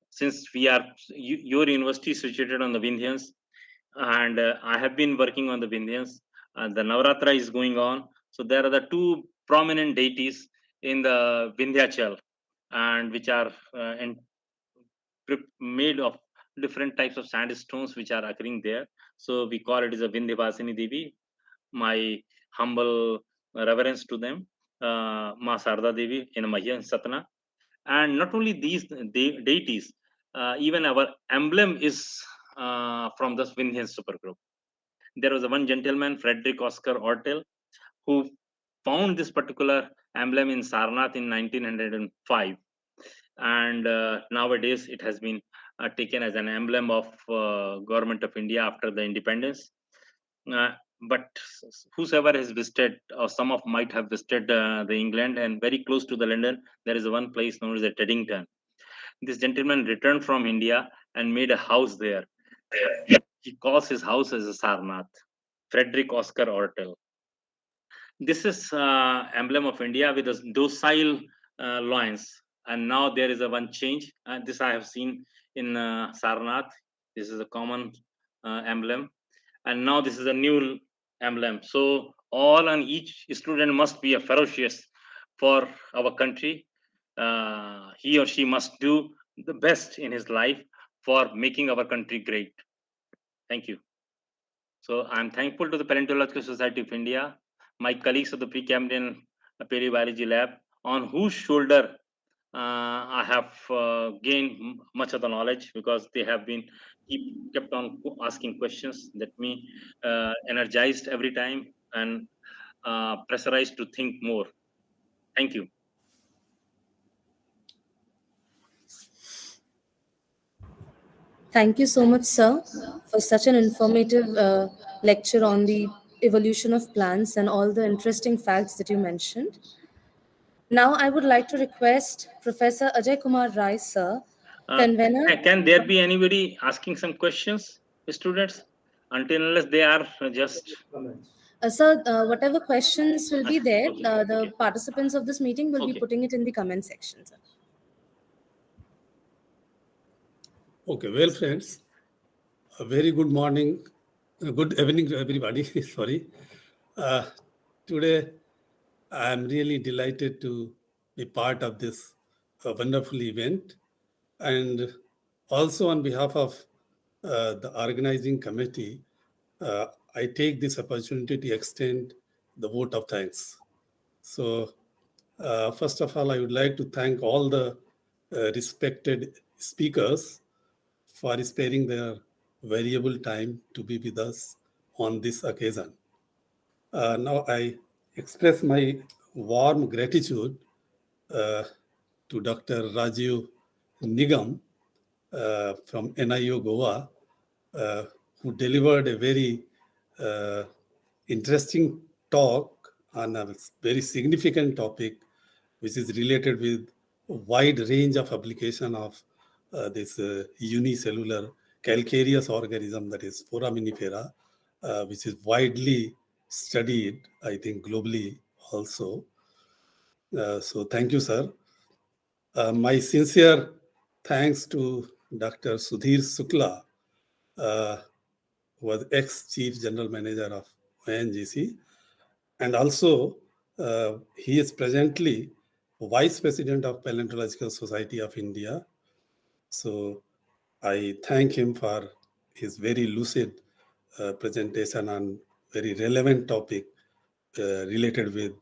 Since we are your university is situated on the Vindhyans, and I have been working on the Vindhyans. The Navaratri is going on, so there are the two prominent deities in the Vindhyachal, and which are made of different types of sandstones which are occurring there. So we call it as a Vindhyavasini Devi. My humble reverence to them, Ma Sarda Devi in Mahya and Satna. And not only these deities, even our emblem is from the Vindhyan supergroup. There was a one gentleman, Frederick Oscar Ortel, who found this particular emblem in Sarnath in 1905, and nowadays it has been taken as an emblem of government of India after the independence. uh, but whosoever has visited, or some of might have visited the England, and very close to the London there is one place known as the Teddington. This gentleman returned from India and made a house there. He calls his house as a Sarnath. Frederick Oscar Ortel. This is emblem of India with a docile loins. And now there is a one change. This I have seen in Sarnath. This is a common emblem, and now this is a new emblem. So all and each student must be a ferocious, for our country. He or she must do the best in his life for making our country great. Thank you. So I'm thankful to the Paleontological Society of India, my colleagues of the Precambrian Paleobiology Lab, on whose shoulder I have gained much of the knowledge, because they have been kept on asking questions that me energized every time and pressurized to think more. Thank you. Thank you so much, sir, for such an informative lecture on the evolution of plants and all the interesting facts that you mentioned. Now, I would like to request Professor Ajay Kumar Rai, sir, Uh, convener. can there be anybody asking some questions, students? Until unless they are just Sir, whatever questions will be there, okay, the okay, participants of this meeting will be okay. putting it in the comment section, sir. Okay, well, friends, a very good morning, good evening to everybody. Sorry. Uh, Today, I am really delighted to be part of this wonderful event. And also, on behalf of the organizing committee, uh, I take this opportunity to extend the vote of thanks. So, first of all, I would like to thank all the respected speakers for sparing their valuable time to be with us on this occasion. Now, I express my warm gratitude uh, to Dr. Rajiv Nigam from NIO Goa, uh, who delivered a very uh, interesting talk on a very significant topic, which is related with a wide range of application of this unicellular calcareous organism, that is foraminifera, which is widely studied, I think, globally also. So thank you, sir. My sincere thanks to Dr. Sudhir Sukla, uh, who was ex-chief general manager of ONGC, and also he is presently vice president of Paleontological Society of India. So I thank him for his very lucid presentation on very relevant topic related with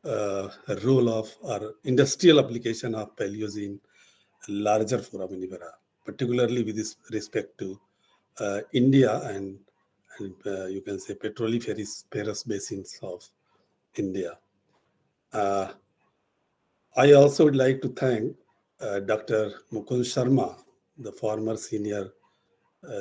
a role of or industrial application of Paleogene larger foraminifera, particularly with this respect to India and you can say petroliferous basins of India. Uh, I also would like to thank Dr. Mukund Sharma, the former senior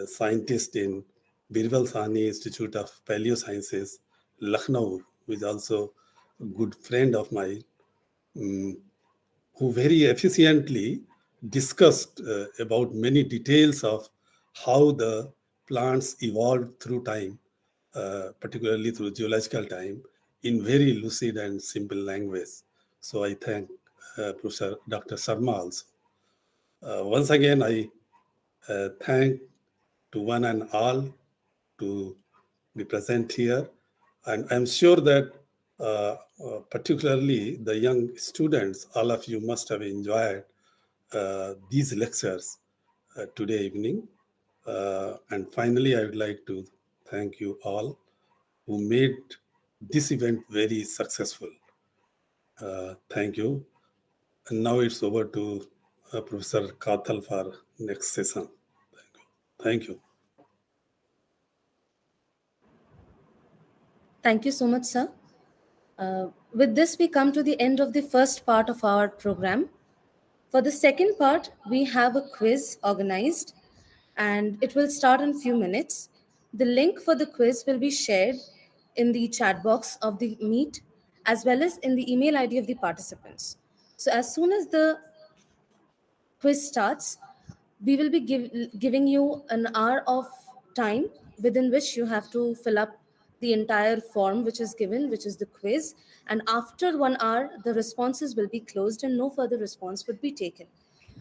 scientist in Birbal Sahni Institute of Paleosciences, Lucknow, who is also a good friend of mine, who very efficiently discussed about many details of how the plants evolved through time, particularly through geological time, in very lucid and simple language. So I thank Professor Dr. Sharma also. Once again, I thank to one and all to be present here. And I'm sure that particularly the young students, all of you must have enjoyed these lectures today evening. And finally, I would like to thank you all who made this event very successful. Thank you. And now it's over to Professor Kathal for next session. Thank you. Thank you so much, sir. With this, we come to the end of the first part of our program. For the second part, we have a quiz organized and it will start in a few minutes. The link for the quiz will be shared in the chat box of the meet as well as in the email ID of the participants. So as soon as the quiz starts, we will be giving you an hour of time within which you have to fill up the entire form which is given, which is the quiz. And after 1 hour, the responses will be closed and no further response would be taken.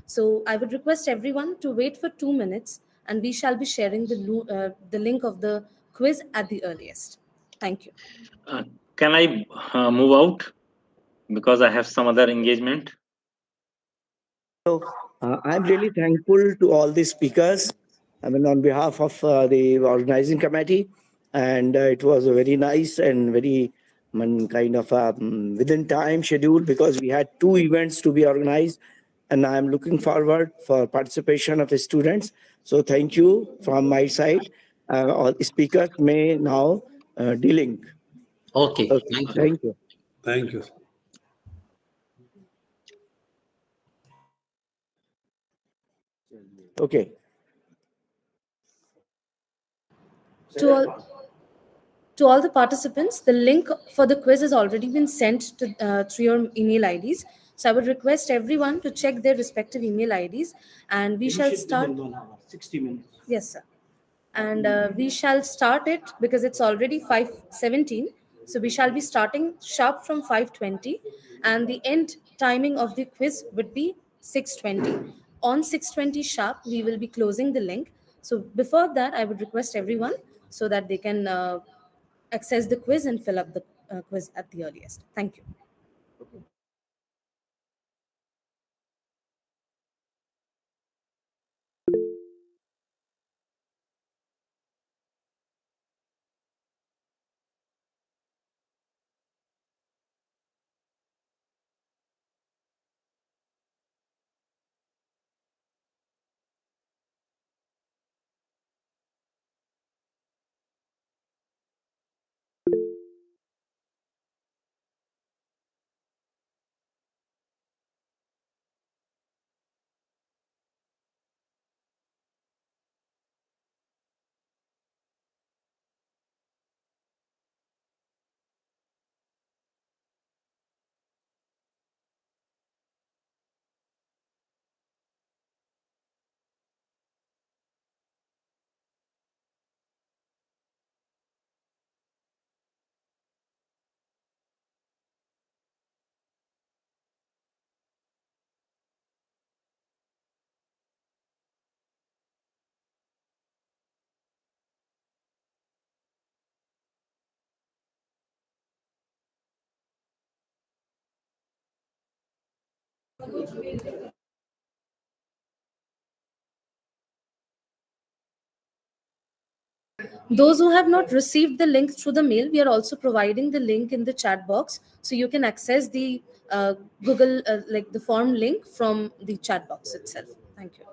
So I would request everyone to wait for 2 minutes and we shall be sharing the link of the quiz at the earliest. Thank you. Can I move out? because I have some other engagement. So I'm really thankful to all the speakers. I mean, on behalf of the organizing committee, and it was a very nice and very kind of within time schedule because we had two events to be organized, and I'm looking forward for participation of the students. So thank you from my side. All speakers may now delink. Okay, Okay, thank you. thank you. Thank you. Okay. To all, to all the participants, the link for the quiz has already been sent to through your email IDs. So I would request everyone to check their respective email IDs, and we shall start. 60 minutes. Yes, sir. And we shall start it because it's already 5:17. So we shall be starting sharp from 5:20, and the end timing of the quiz would be 6:20. On 6:20 sharp, we will be closing the link. So before that, I would request everyone so that they can access the quiz and fill up the quiz at the earliest. Thank you. Those who have not received the link through the mail, we are also providing the link in the chat box, so you can access the Google like the form link from the chat box itself. Thank you.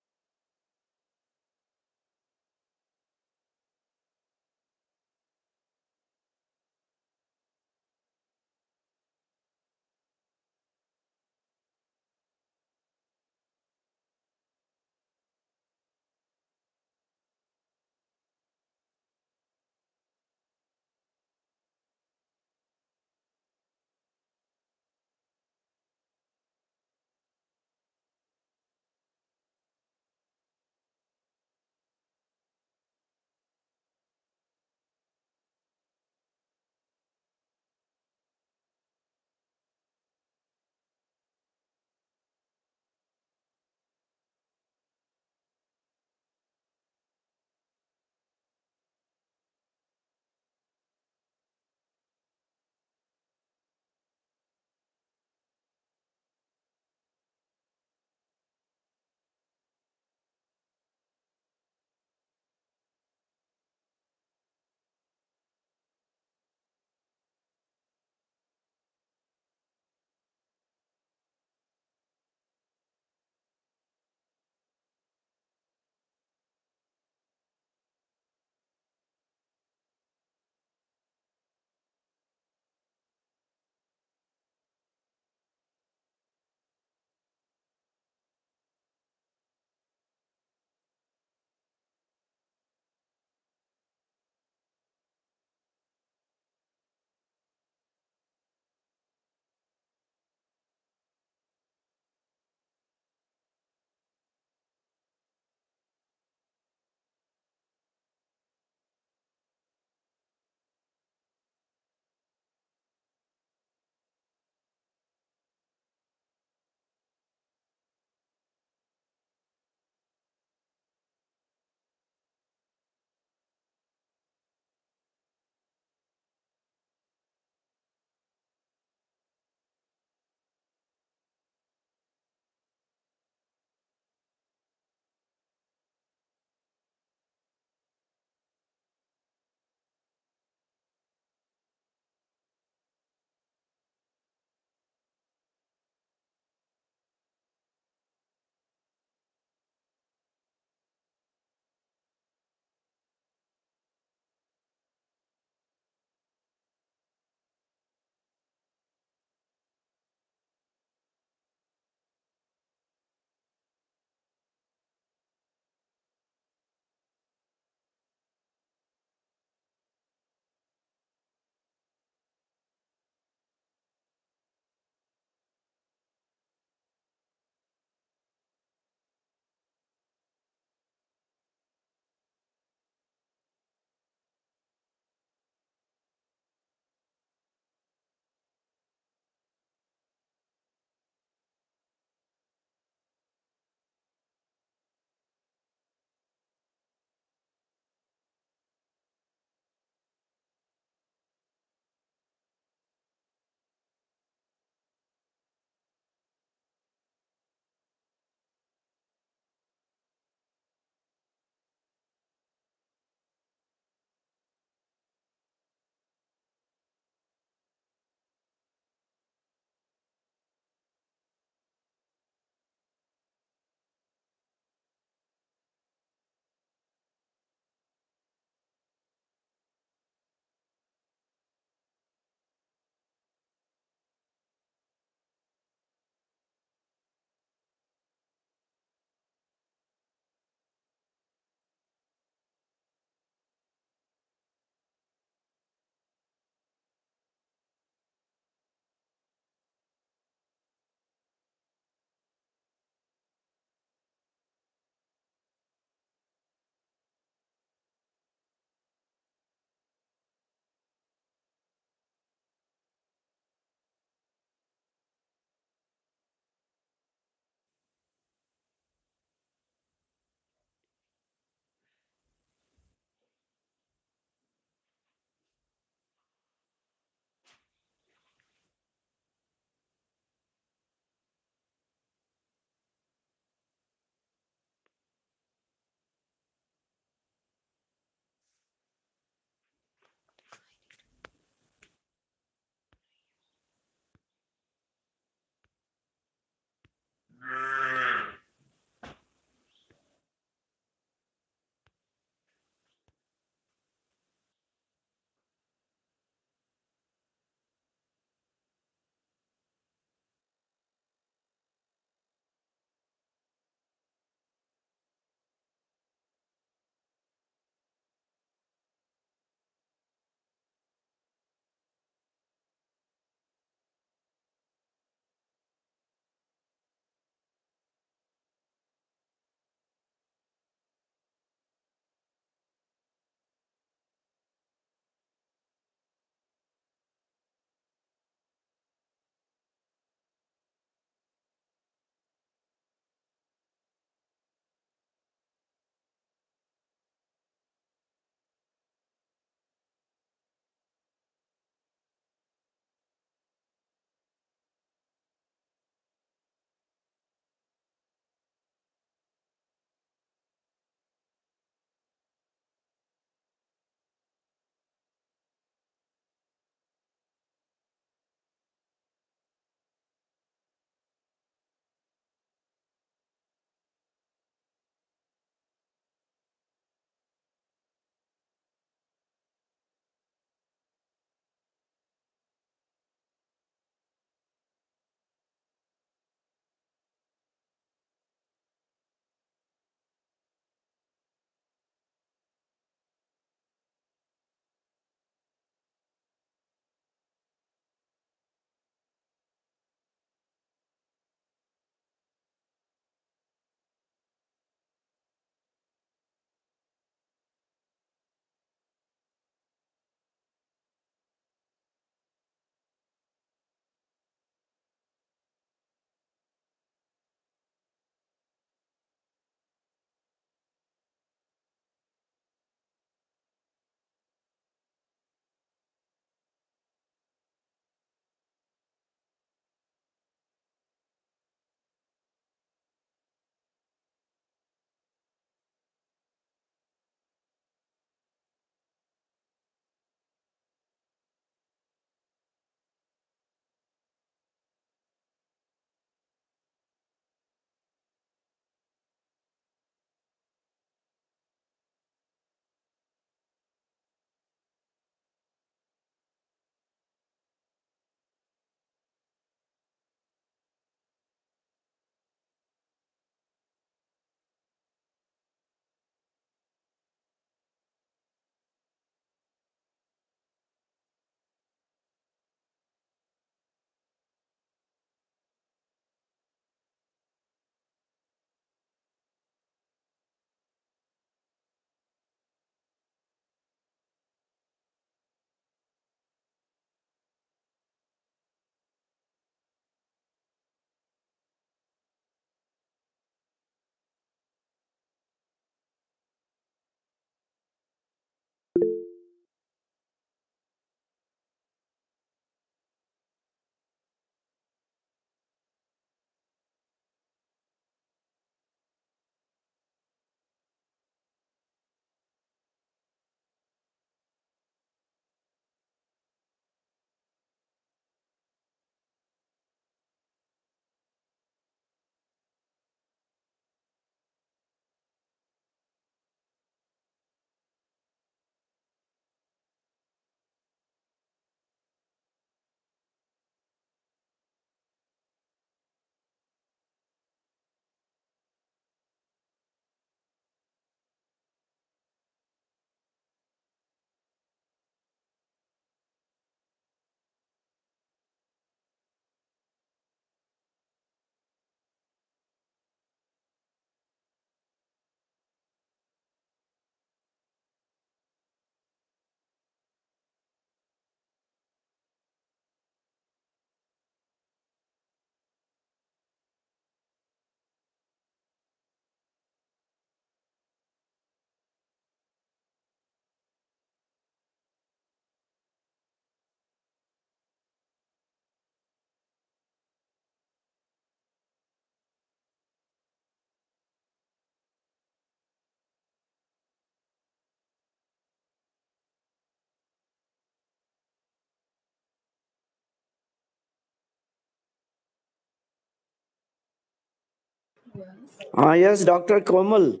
Yes, Dr. Komal.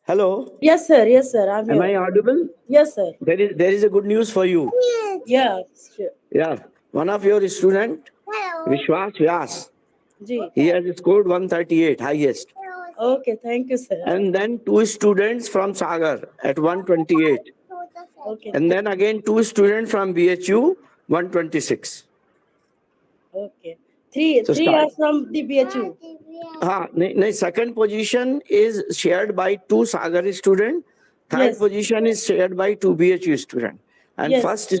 Hello. Yes, sir. Yes, sir. I'm Am here. I audible? Yes, sir. There is a good news for you. Yeah, sure. Yeah. One of your student, Vishwas Vyas, Ji. he has scored 138, highest. Okay, thank you, sir. And then two students from Sagar at 128. Okay. And then again two students from BHU, 126. Okay. Three So three start. are from the BHU. Second position is shared by two Sagar student. Third Yes. position is shared by two BHU student. And Yes. first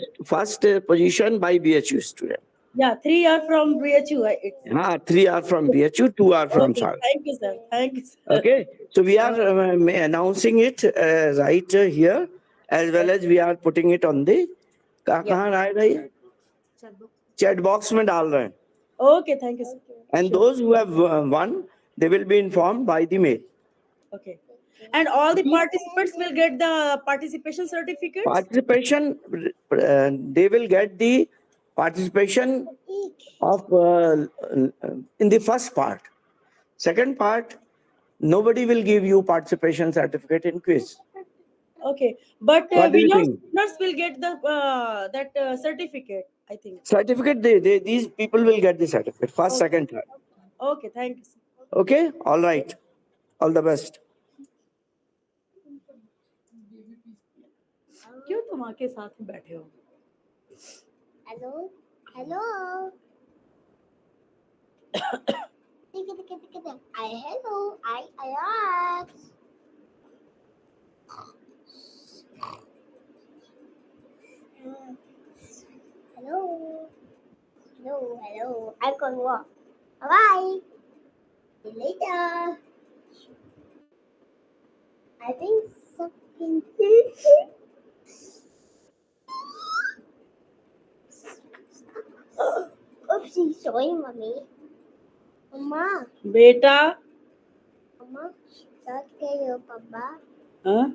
position by BHU student. Yeah, three are from BHU. It's Three are from BHU, two are from okay. Sagar. Thank you, sir. Thank you, sir. Okay, so we are announcing it right here, as well as we are putting it on the कहाँ आ रहा है chat box में डाल रहे हैं. Okay, thank you, sir. And Sure. those who have won, they will be informed by the mail. Okay. And all the participants will get the participation certificates? Participation, they will get the participation of in the first part. Second part, nobody will give you participation certificate in quiz. Okay. But What do you winners, think? winners will get the that certificate, I think. Certificate, these people will get the certificate first, Okay. second, third. Okay, thank you, sir. Okay, all right, all the best. क्यों तुम आके साथ में बैठे हो? Hello? Hello? Hello? I asked. Hello? Hello? I'm going to walk. Bye-bye. See you later. I think something. Oopsie, sorry, mommy. Mama, बेटा Mama, start your papa. हाँ?